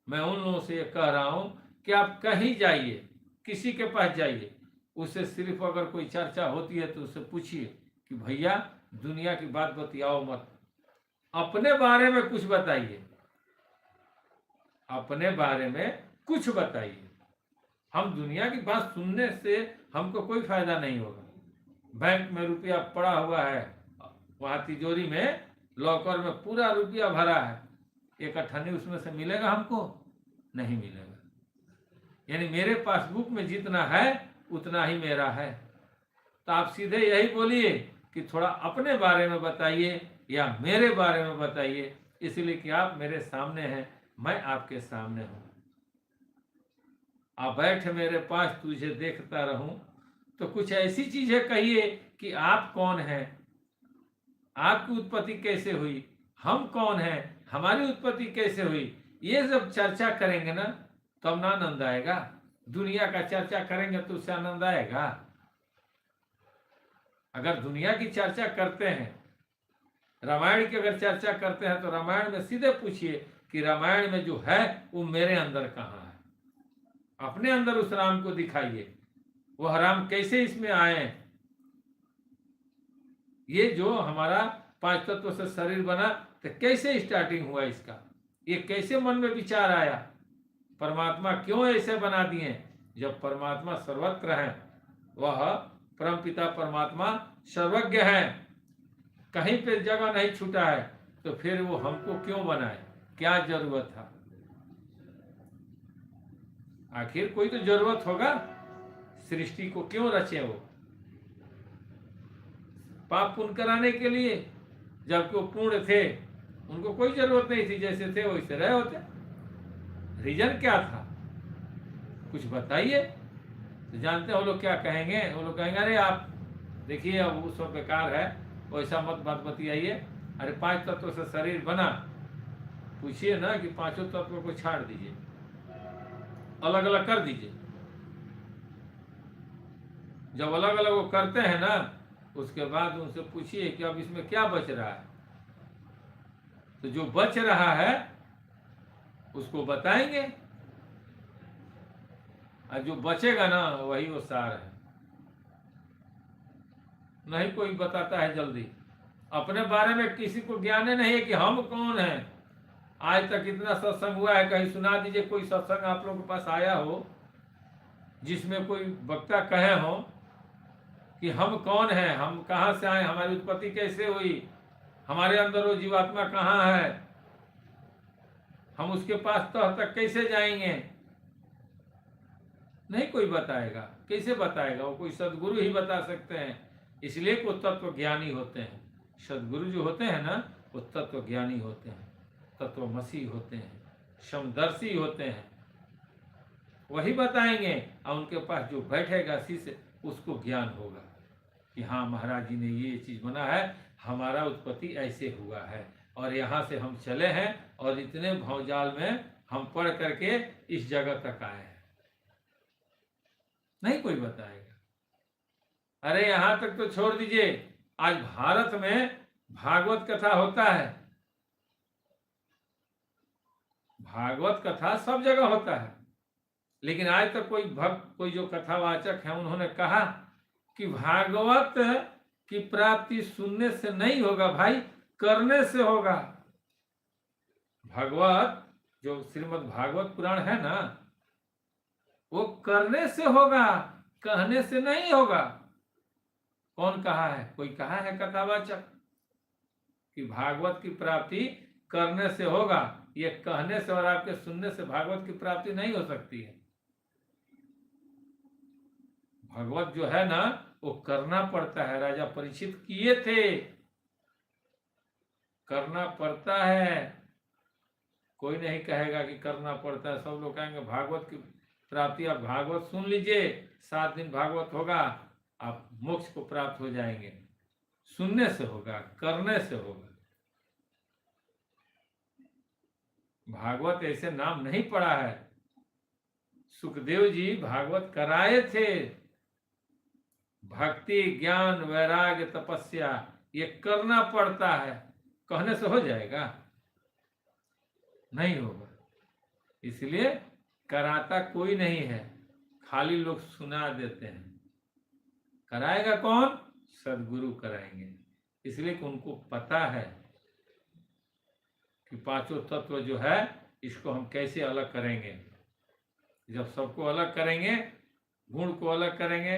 मैं उन लोगों से ये कह रहा हूं कि आप कहीं जाइए, किसी के पास जाइए, उससे सिर्फ अगर कोई चर्चा होती है तो उससे पूछिए कि भैया दुनिया की बात बतियाओ मत, अपने बारे में कुछ बताइए, अपने बारे में कुछ बताइए। हम दुनिया की बात सुनने से हमको कोई फायदा नहीं होगा। बैंक में रुपया पड़ा हुआ है, वहां तिजोरी में लॉकर में पूरा रुपया भरा है, एक अठन्नी उसमें से मिलेगा हमको? नहीं मिलेगा। यानी मेरे पासबुक में जितना है उतना ही मेरा है। तो आप सीधे यही बोलिए कि थोड़ा अपने बारे में बताइए या मेरे बारे में बताइए, इसलिए कि आप मेरे सामने हैं, मैं आपके सामने हूं। आप बैठ मेरे पास, तुझे देखता रहूं। तो कुछ ऐसी चीजें कहिए कि आप कौन हैं, आपकी उत्पत्ति कैसे हुई, हम कौन हैं, हमारी उत्पत्ति कैसे हुई। ये सब चर्चा करेंगे ना तब ना आनंद आएगा। दुनिया का चर्चा करेंगे तो उससे आनंद आएगा? अगर दुनिया की चर्चा करते हैं, रामायण की अगर चर्चा करते हैं, तो रामायण में सीधे पूछिए कि रामायण में जो है वो मेरे अंदर कहाँ है। अपने अंदर उस राम को दिखाइए, वह राम कैसे इसमें आए हैं। ये जो हमारा 5 तत्व से शरीर बना, तो कैसे स्टार्टिंग हुआ इसका, ये कैसे मन में विचार आया, परमात्मा क्यों ऐसे बना दिए। जब परमात्मा सर्वत्र है, वह परमपिता परमात्मा सर्वज्ञ है, कहीं पे जगह नहीं छूटा है, तो फिर वो हमको क्यों बनाए, क्या जरूरत था। आखिर कोई तो जरूरत होगा, सृष्टि को क्यों रचे वो, पाप पुण्य कराने के लिए। जबकि वो पूर्ण थे, उनको कोई जरूरत नहीं थी, जैसे थे वैसे रहे होते। रीजन क्या था, कुछ बताइए। तो जानते हो वो लोग क्या कहेंगे, वो लोग कहेंगे अरे आप देखिए अब वो सब बेकार है, वैसा मत बात बतियाइए। अरे 5 तत्व से शरीर बना, पूछिए ना कि 5 तत्वों को छाड़ दीजिए, अलग अलग कर दीजिए। जब अलग अलग वो करते हैं ना, उसके बाद उनसे पूछिए कि अब इसमें क्या बच रहा है। तो जो बच रहा है उसको बताएंगे, और जो बचेगा ना वही वो सार है। नहीं कोई बताता है जल्दी, अपने बारे में किसी को ज्ञान नहीं है कि हम कौन हैं। आज तक इतना सत्संग हुआ है, कहीं सुना दीजिए कोई सत्संग आप लोगों के पास आया हो जिसमें कोई वक्ता कहे हो कि हम कौन हैं, हम कहाँ से आए, हमारी उत्पत्ति कैसे हुई, हमारे अंदर वो जीवात्मा कहाँ है, हम उसके पास तक कैसे जाएंगे। नहीं कोई बताएगा, कैसे बताएगा, वो कोई सदगुरु ही बता सकते हैं। इसलिए वो तत्व ज्ञानी होते हैं। सदगुरु जो होते हैं ना, वो तत्व ज्ञानी होते हैं, तत्वमसी होते हैं, समदर्शी होते हैं। वही बताएंगे, और उनके पास जो बैठेगा शिष्य, उसको ज्ञान होगा कि हाँ महाराज जी ने ये चीज बना है, हमारा उत्पत्ति ऐसे हुआ है, और यहाँ से हम चले हैं, और इतने भवजाल में हम पढ़ करके इस जगह तक आए हैं। नहीं कोई बताएगा। अरे यहाँ तक तो छोड़ दीजिए, आज भारत में भागवत कथा होता है, भागवत कथा सब जगह होता है, लेकिन आज तक कोई भक्त, कोई जो कथावाचक है, उन्होंने कहा कि भागवत की प्राप्ति सुनने से नहीं होगा भाई, करने से होगा। भागवत जो श्रीमद् भागवत पुराण है ना, वो करने से होगा, कहने से नहीं होगा। कौन कहा है, कोई कहा है कथावाचक कि भागवत की प्राप्ति करने से होगा। ये कहने से और आपके सुनने से भागवत की प्राप्ति नहीं हो सकती है। भागवत जो है ना, वो करना पड़ता है। राजा परीक्षित किए थे, करना पड़ता है। कोई नहीं कहेगा कि करना पड़ता है, सब लोग कहेंगे भागवत की प्राप्ति, आप भागवत सुन लीजिए, 7 दिन भागवत होगा, आप मोक्ष को प्राप्त हो जाएंगे। सुनने से होगा, करने से होगा। भागवत ऐसे नाम नहीं पड़ा है। सुखदेव जी भागवत कराए थे। भक्ति, ज्ञान, वैराग्य, तपस्या, ये करना पड़ता है। कहने से हो जाएगा? नहीं होगा। इसलिए कराता कोई नहीं है, खाली लोग सुना देते हैं। कराएगा कौन? सदगुरु कराएंगे। इसलिए कि उनको पता है कि 5 तत्व जो है, इसको हम कैसे अलग करेंगे। जब सबको अलग करेंगे, गुण को अलग करेंगे,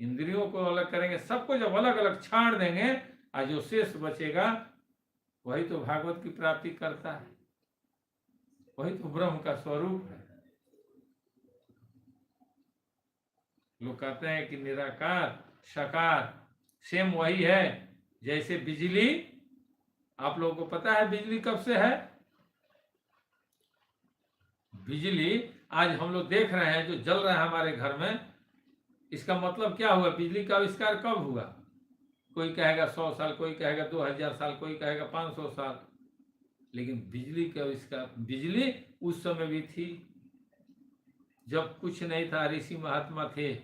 इंद्रियों को अलग करेंगे, सबको जब अलग अलग छाड़ देंगे, और जो शेष बचेगा वही तो भागवत की प्राप्ति करता है, वही तो ब्रह्म का स्वरूप है। लोग कहते हैं कि निराकार साकार सेम वही है। जैसे बिजली, आप लोगों को पता है बिजली कब से है? बिजली आज हम लोग देख रहे हैं जो जल रहा है हमारे घर में, इसका मतलब क्या हुआ? बिजली का आविष्कार कब हुआ? कोई कहेगा 100 साल, कोई कहेगा 2000 साल, कोई कहेगा 500 साल। लेकिन बिजली का आविष्कार, बिजली उस समय भी थी जब कुछ नहीं था, ऋषि महात्मा थे,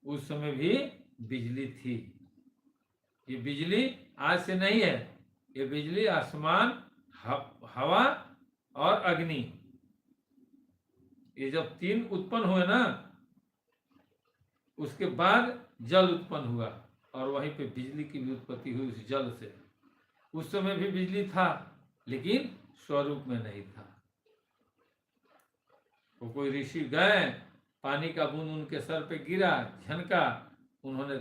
उस समय भी बिजली थी। ये बिजली आज से नहीं है, ये बिजली आसमान, हवा और अग्नि, ये जब तीन उत्पन्न हुए ना, उसके बाद जल उत्पन्न हुआ और वहीं पे बिजली की भी उत्पत्ति हुई उस जल से। उस समय भी बिजली था लेकिन स्वरूप में नहीं था। वो कोई ऋषि गए, पानी का बूंद उनके सर पे गिरा, झनका, उन्होंने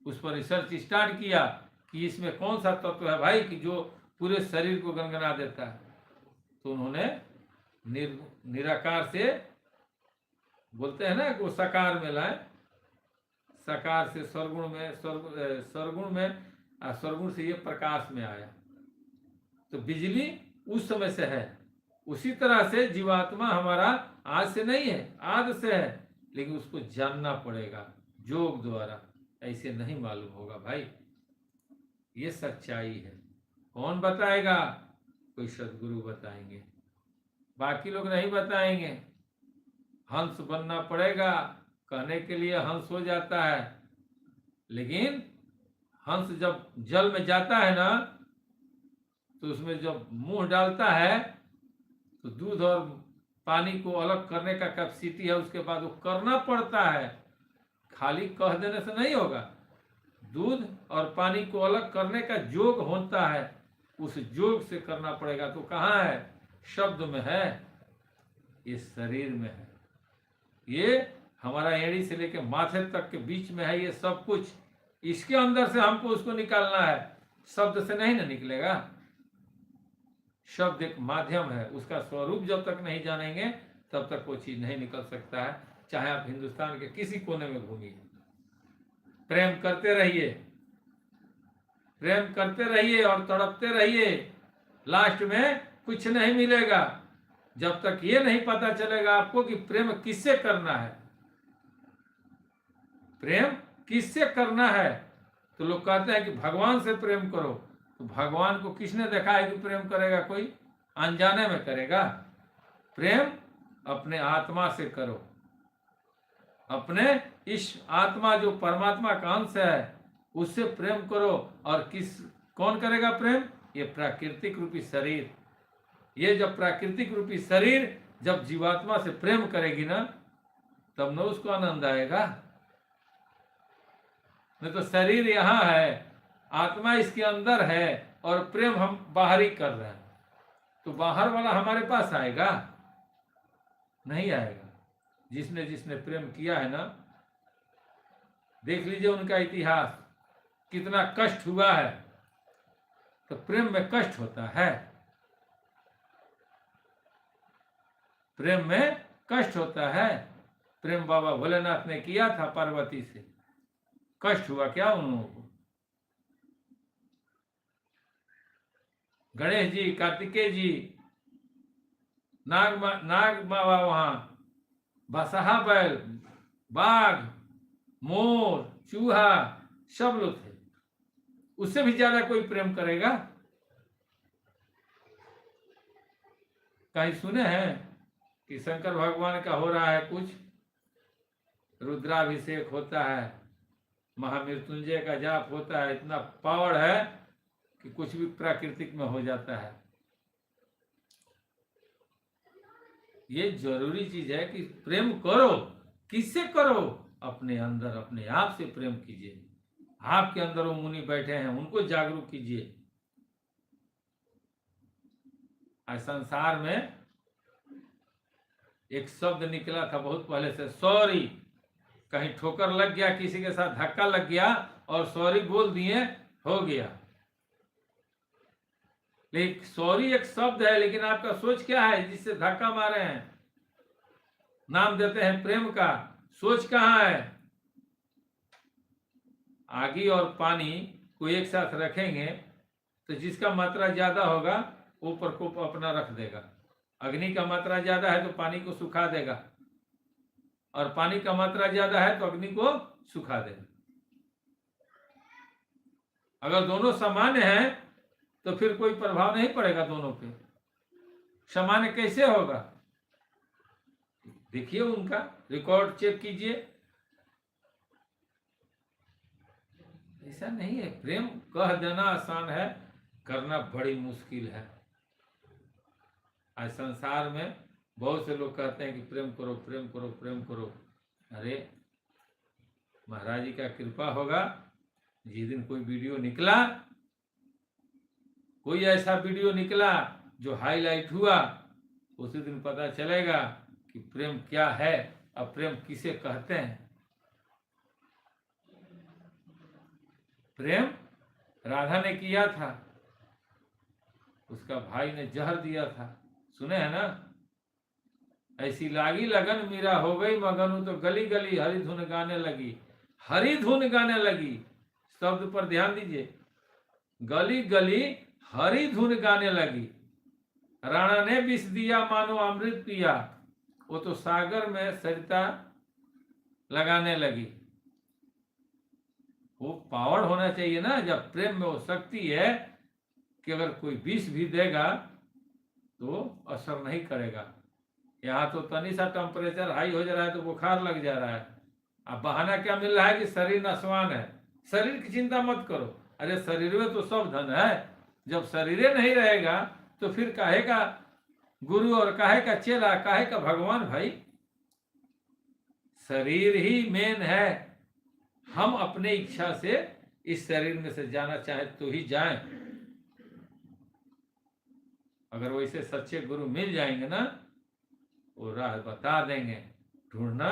उस पर रिसर्च स्टार्ट किया कि इसमें कौन सा तत्व है भाई कि जो पूरे शरीर को गनगना देता है। तो उन्होंने निराकार से, बोलते हैं ना कि वो साकार में लाए, साकार से सरगुण में, सरगुण में, सरगुण से ये प्रकाश में आया। तो बिजली उस समय से है। उसी तरह से जीवात्मा हमारा आज से नहीं है, आज से है, लेकिन उसको जानना पड़ेगा योग द्वारा। ऐसे नहीं मालूम होगा भाई, ये सच्चाई है। कौन बताएगा? कोई सदगुरु बताएंगे, बाकी लोग नहीं बताएंगे। हंस बनना पड़ेगा, कहने के लिए हंस हो जाता है, लेकिन हंस जब जल में जाता है ना, तो उसमें जब मुंह डालता है तो दूध और पानी को अलग करने का कैपेसिटी है, उसके बाद वो करना पड़ता है, खाली कह देने से नहीं होगा। दूध और पानी को अलग करने का योग होता है, उस योग से करना पड़ेगा। तो कहाँ है? शब्द में है, ये शरीर में है, ये हमारा एड़ी से लेकर माथे तक के बीच में है, ये सब कुछ इसके अंदर से हमको उसको निकालना है, शब्द से नहीं ना निकलेगा। शब्द एक माध्यम है, उसका स्वरूप जब तक नहीं जानेंगे तब तक वो चीज नहीं निकल सकता है। चाहे आप हिंदुस्तान के किसी कोने में घूमिए, प्रेम करते रहिए, प्रेम करते रहिए और तड़पते रहिए, लास्ट में कुछ नहीं मिलेगा जब तक ये नहीं पता चलेगा आपको कि प्रेम किससे करना है। प्रेम किससे करना है? तो लोग कहते हैं कि भगवान से प्रेम करो। तो भगवान को किसने देखा है कि प्रेम करेगा? कोई अनजाने में करेगा। प्रेम अपने आत्मा से करो, अपने इस आत्मा जो परमात्मा का अंश है उससे प्रेम करो। और कौन करेगा प्रेम? ये प्राकृतिक रूपी शरीर। ये जब प्राकृतिक रूपी शरीर जब जीवात्मा से प्रेम करेगी ना, तब न उसको आनंद आएगा। नहीं तो शरीर यहाँ है, आत्मा इसके अंदर है और प्रेम हम बाहर ही कर रहे हैं, तो बाहर वाला हमारे पास आएगा? नहीं आएगा। जिसने जिसने प्रेम किया है ना, देख लीजिए उनका इतिहास, कितना कष्ट हुआ है। तो प्रेम में कष्ट होता है, प्रेम में कष्ट होता है। प्रेम बाबा भोलेनाथ ने किया था पार्वती से, कष्ट हुआ क्या उन लोगों को? गणेश जी, कार्तिकेय जी, नाग बाबा, वहां बसहा बैल, बाघ, मोर, चूहा, सब लोग थे। उससे भी ज्यादा कोई प्रेम करेगा? कहीं सुने हैं कि शंकर भगवान का हो रहा है कुछ, रुद्राभिषेक होता है, महामृत्युंजय का जाप होता है, इतना पावर है कि कुछ भी प्राकृतिक में हो जाता है। ये जरूरी चीज है कि प्रेम करो। किससे करो? अपने अंदर, अपने आप से प्रेम कीजिए। आपके अंदर वो मुनि बैठे हैं, उनको जागरूक कीजिए। आज संसार में एक शब्द निकला था बहुत पहले से, सॉरी। कहीं ठोकर लग गया, किसी के साथ धक्का लग गया और सॉरी बोल दिए, हो गया। लेकिन सॉरी एक शब्द है, लेकिन आपका सोच क्या है जिससे धक्का मारे हैं? नाम देते हैं प्रेम का, सोच कहाँ है? आगी और पानी को एक साथ रखेंगे तो जिसका मात्रा ज्यादा होगा वो प्रकोप अपना रख देगा। अग्नि का मात्रा ज्यादा है तो पानी को सुखा देगा, और पानी का मात्रा ज्यादा है तो अग्नि को सुखा देगा। अगर दोनों सामान्य हैं तो फिर कोई प्रभाव नहीं पड़ेगा दोनों पे। सामान्य कैसे होगा? देखिए उनका रिकॉर्ड चेक कीजिए। ऐसा नहीं है। प्रेम कह देना आसान है, करना बड़ी मुश्किल है। आज संसार में बहुत से लोग कहते हैं कि प्रेम करो, प्रेम करो, प्रेम करो। अरे महाराज जी का कृपा होगा, जिस दिन कोई वीडियो निकला, कोई ऐसा वीडियो निकला जो हाईलाइट हुआ, उसी दिन पता चलेगा कि प्रेम क्या है और प्रेम किसे कहते हैं। प्रेम राधा ने किया था, उसका भाई ने जहर दिया था, सुने हैं ना। ऐसी लागी लगन मीरा हो गई मगन हूं तो गली गली हरी धुन गाने लगी, हरी धुन गाने लगी। शब्द पर ध्यान दीजिए, गली गली हरी धुन गाने लगी। राणा ने विष दिया मानो अमृत पिया, वो तो सागर में सरिता लगाने लगी। वो पावर होना चाहिए ना, जब प्रेम में वो शक्ति है कि अगर कोई विष भी देगा तो असर नहीं करेगा। यहाँ तो तनी सा टेम्परेचर हाई हो जा रहा है तो बुखार लग जा रहा है। अब बहाना क्या मिल रहा है कि शरीर नसवान है। शरीर की चिंता मत करो, अरे शरीर में तो सब धन है। जब शरीर नहीं रहेगा तो फिर काहे का गुरु और काहे का चेला, काहे का भगवान। भाई शरीर ही मेन है। हम अपने इच्छा से इस शरीर में से जाना चाहे तो ही जाएं। अगर वैसे सच्चे गुरु मिल जाएंगे ना, वो राह बता देंगे। ढूंढना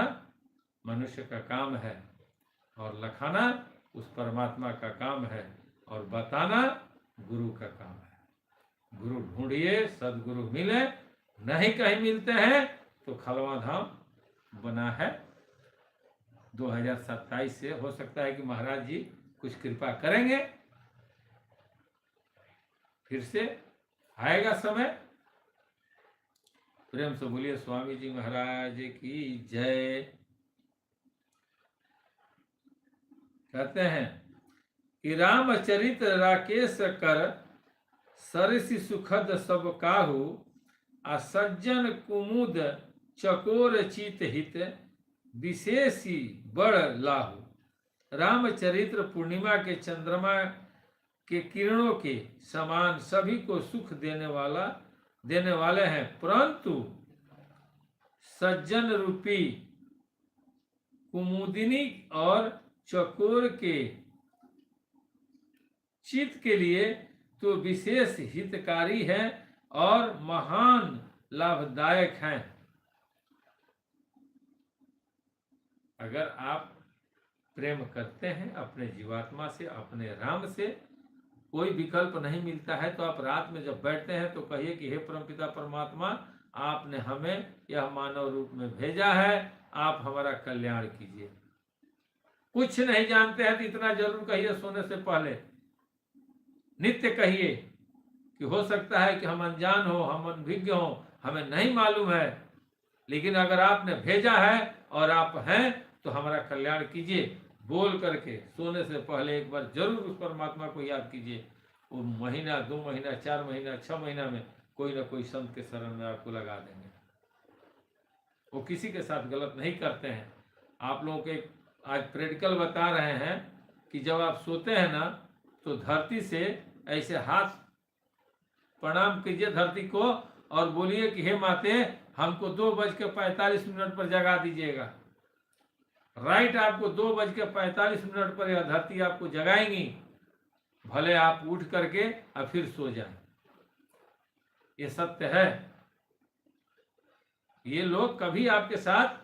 मनुष्य का काम है और लखाना उस परमात्मा का काम है, और बताना गुरु का काम है। गुरु ढूंढिए, सदगुरु मिले, नहीं कहीं मिलते हैं तो खलवा धाम बना है। 2027 से हो सकता है कि महाराज जी कुछ कृपा करेंगे, फिर से आएगा समय। प्रेम से बोलिए स्वामी जी महाराज की जय। कहते हैं कि रामचरित राकेश कर सरसि सुखद सब काहू, आ सज्जन कुमुद चकोर चित हित विशेषी बड़ लाहू। रामचरित्र पूर्णिमा के चंद्रमा के किरणों के समान सभी को सुख देने वाले हैं, परंतु सज्जन रूपी कुमुदिनी और चकोर के चित्त के लिए तो विशेष हितकारी है और महान लाभदायक हैं। अगर आप प्रेम करते हैं अपने जीवात्मा से, अपने राम से, कोई विकल्प नहीं मिलता है तो आप रात में जब बैठते हैं तो कहिए कि हे परमपिता परमात्मा, आपने हमें यह मानव रूप में भेजा है, आप हमारा कल्याण कीजिए। कुछ नहीं जानते हैं तो इतना जरूर कहिए सोने से पहले, नित्य कहिए कि हो सकता है कि हम अनजान हो, हम अनभिज्ञ हो, हमें नहीं मालूम है, लेकिन अगर आपने भेजा है और आप हैं तो हमारा कल्याण कीजिए। बोल करके सोने से पहले एक बार जरूर उस परमात्मा को याद कीजिए। वो महीना, 2 महीना, 4 महीना, 6 महीना में कोई ना कोई संत के शरण में आपको लगा देंगे। वो किसी के साथ गलत नहीं करते हैं। आप लोगों के आज प्रैक्टिकल बता रहे हैं कि जब आप सोते हैं ना तो धरती से ऐसे हाथ प्रणाम कीजिए धरती को और बोलिए कि हे माते, हमको 2:45 पर जगा दीजिएगा। राइट, आपको 2:45 पर यह धरती आपको जगाएंगी, भले आप उठ करके और फिर सो जाएं। ये सत्य है। ये लोग कभी आपके साथ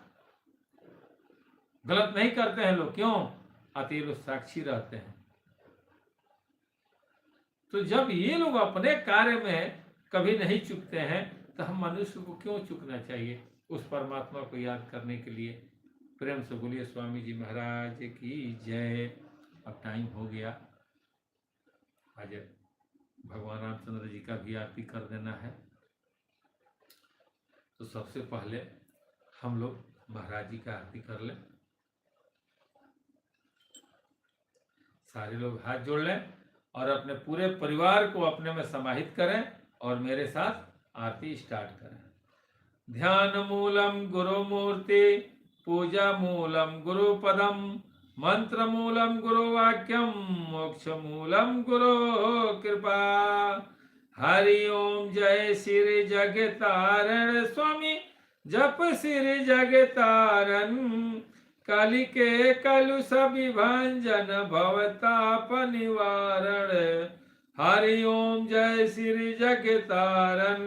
गलत नहीं करते हैं। लोग क्यों? अति लोग साक्षी रहते हैं। तो जब ये लोग अपने कार्य में कभी नहीं चूकते हैं तो हम मनुष्य को क्यों चूकना चाहिए उस परमात्मा को याद करने के लिए। प्रेम से बोलिए स्वामी जी महाराज की जय। अब टाइम हो गया, आज भगवान रामचंद्र जी का भी आरती कर देना है। तो सबसे पहले हम लोग महाराज जी का आरती कर लें। सारे लोग हाथ जोड़ लें और अपने पूरे परिवार को अपने में समाहित करें और मेरे साथ आरती स्टार्ट करें। ध्यान मूलम गुरु मूर्ति, पूजा मूलम गुरु पदम, मंत्रमूलं गुरुवाक्यं मोक्षमूलं गुरो कृपा। हरि ओम जय श्री जगतारण स्वामी जप श्री जगतारण। कलि के कलुष विभंजन भवताप निवारण। हरि ओम जय श्री जगतारण।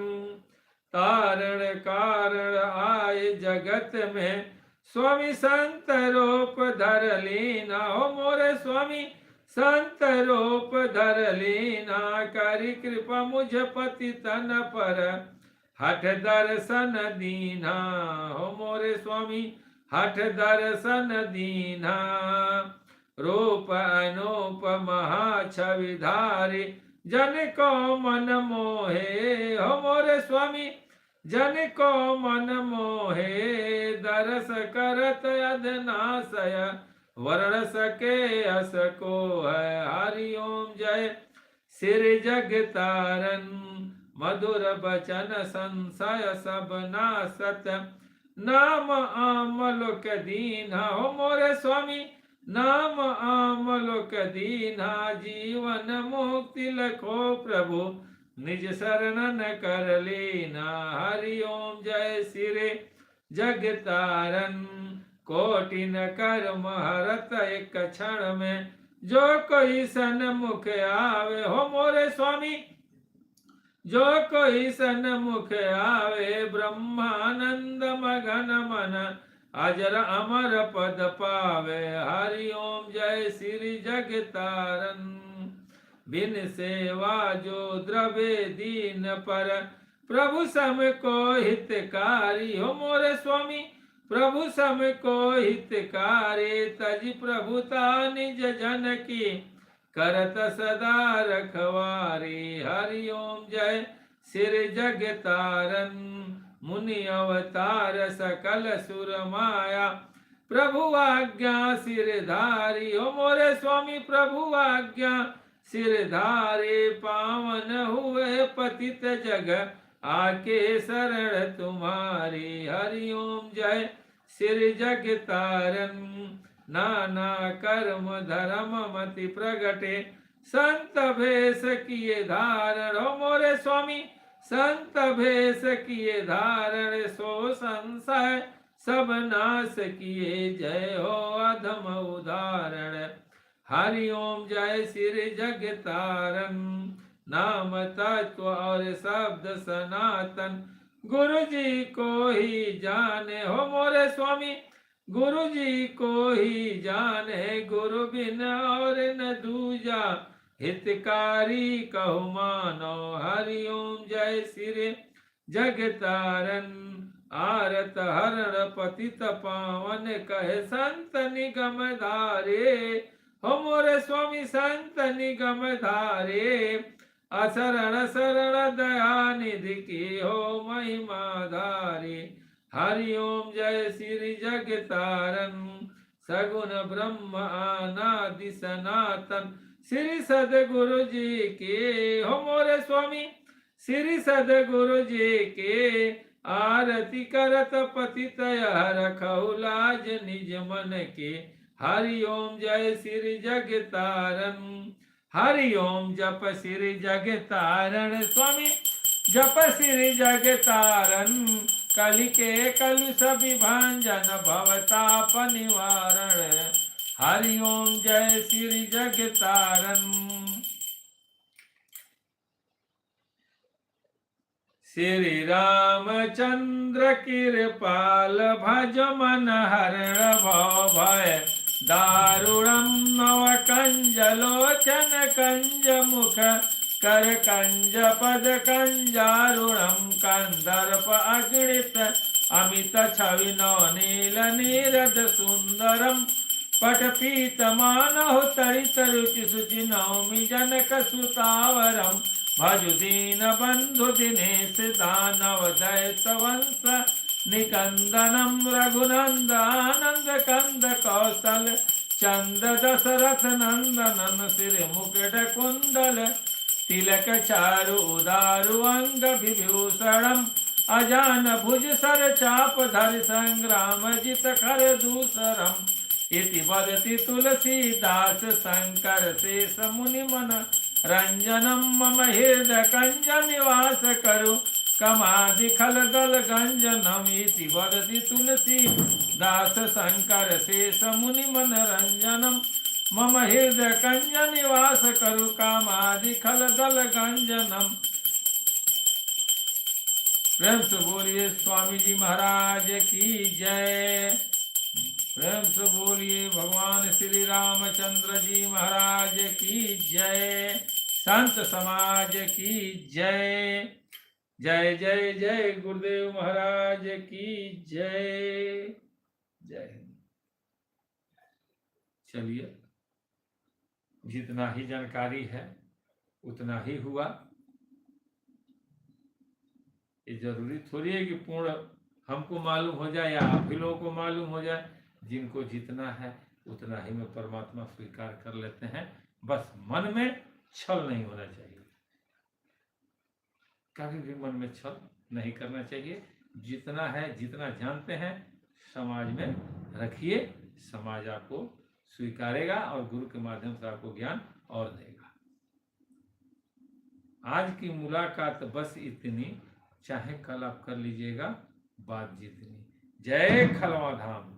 तारण कारण आए जगत में स्वामी संत रूप धर लीना। हो मोरे स्वामी संत रूप धर लीना। करी कृपा मुझ पति तन पर हठ दर्शन दीना। हो मोरे स्वामी हठ दर्शन दीना। रूप अनूप महाछवि धारी जन को मन मोहे। हो मोरे स्वामी जन को मन मोहे। दरस करत अधनाशय वर्ण सके अस को है। हरि ओम जय श्री जगतारण। मधुर बचन संशय सब नासत नाम आमलोक दीना। हो मोरे स्वामी नाम आमलोक दीना। जीवन मुक्ति लखो प्रभु निज शरणन कर लीना। हरि ओम जय श्री जगतारण। कोटिन कर्म हरत एक क्षण में जो कोई सन्मुख आवे। हो मोरे स्वामी जो कोई सन्मुख आवे। ब्रह्मानंद मगन मन अजर अमर पद पावे। हरि ओम जय श्री जगतारण। बिन सेवा जो द्रव्य दीन पर प्रभु सम को हितकारी। हो मोरे स्वामी प्रभु सम को हितकारी। तज प्रभुता निज जन की करत सदा रखवारी। हरि ओम जय श्री जगतारण। मुनि अवतार सकल सुर माया प्रभु आज्ञा सिरधारी। हो मोरे स्वामी प्रभु आज्ञा सिरधारे। पावन हुए पतित जग आके शरण तुम्हारी। हरि ओम जय श्री जगतारण। नाना कर्म धर्म मति प्रगटे संत भेष किए धारण। हो मोरे स्वामी संत भेष किए धारण। सो संशय सब नाश किए जय हो अधम उदाहरण। हरि ओम जय श्री जगतारण। नाम तत्व और शब्द सनातन गुरु जी को ही जाने। हो मोरे स्वामी गुरु जी को ही जाने। गुरु बिन और न दूजा हितकारी कहु मानो। हरि ओम जय श्री जगतारण। आरत हरण पतित पावन कहे संत निगम धारे। हो मोरे स्वामी संत निगम धारे। असरण शरण दया निधि की हो महिमा धारी। हरि ओम जय श्री जगतारण। सगुण ब्रह्म अनादि सनातन श्री सदगुरु जी के। हो मोरे स्वामी श्री सदगुरु जी के। आरती करत पतित रखहु लाज निज मन के। हरि ओम जय श्री जगतारण। हरि ओम जप श्री जगतारण स्वामी जप श्री जगतारण। कलि के कलुष विभंजन भवताप निवारण। हरि ओम जय श्री जगतारण। श्री रामचंद्र कृपाल भज मन हरण भव भय। दारुणं नव कंजलोचन कंज मुख कर कंज पद कंजारुणं। कंदर्प अगणित अमित छवि नव नील नीरद सुंदरम। पट पीत मानहु तरित रुचि सुचि नौमि जनक सुतावरम। भजु दीन बंधु दिनेश दानव दैत वंश निकंदनम। रघुनंद आनंद कंद कौशल चंद दशरथ नंदनन। सिर मुकुट कुंडल तिलक चारु उदारु अंग विभूषणम। अजान भुज सर चाप धरि संग्राम जित खर दूसरम। इति वदति तुलसीदास शंकर शेष मुनि मन रंजनम मम हृदय कंज निवास करो कमादि खल दल गंजनम इति वदति तुलसीदास शंकर शेष मुनि मन रंजनम मम हृदय कंज निवास करो कामादि खल दल गंजनम। प्रेम से बोलिए स्वामी जी महाराज की जय। प्रेम से बोलिए भगवान श्री रामचंद्र जी महाराज की जय। संत समाज की जय। जय जय जय गुरुदेव महाराज की जय। जय हिंद। चलिए, जितना ही जानकारी है उतना ही हुआ। ये जरूरी थोड़ी है कि पूर्ण हमको मालूम हो जाए या आप ही लोगों को मालूम हो जाए। जिनको जितना है उतना ही में परमात्मा स्वीकार कर लेते हैं। बस मन में छल नहीं होना चाहिए, कभी भी मन में छल नहीं करना चाहिए। जितना है, जितना जानते हैं, समाज में रखिए। समाज आपको स्वीकारेगा और गुरु के माध्यम से आपको ज्ञान और देगा। आज की मुलाकात बस इतनी, चाहे कल आप कर लीजिएगा बात जितनी। जय खलवा धाम।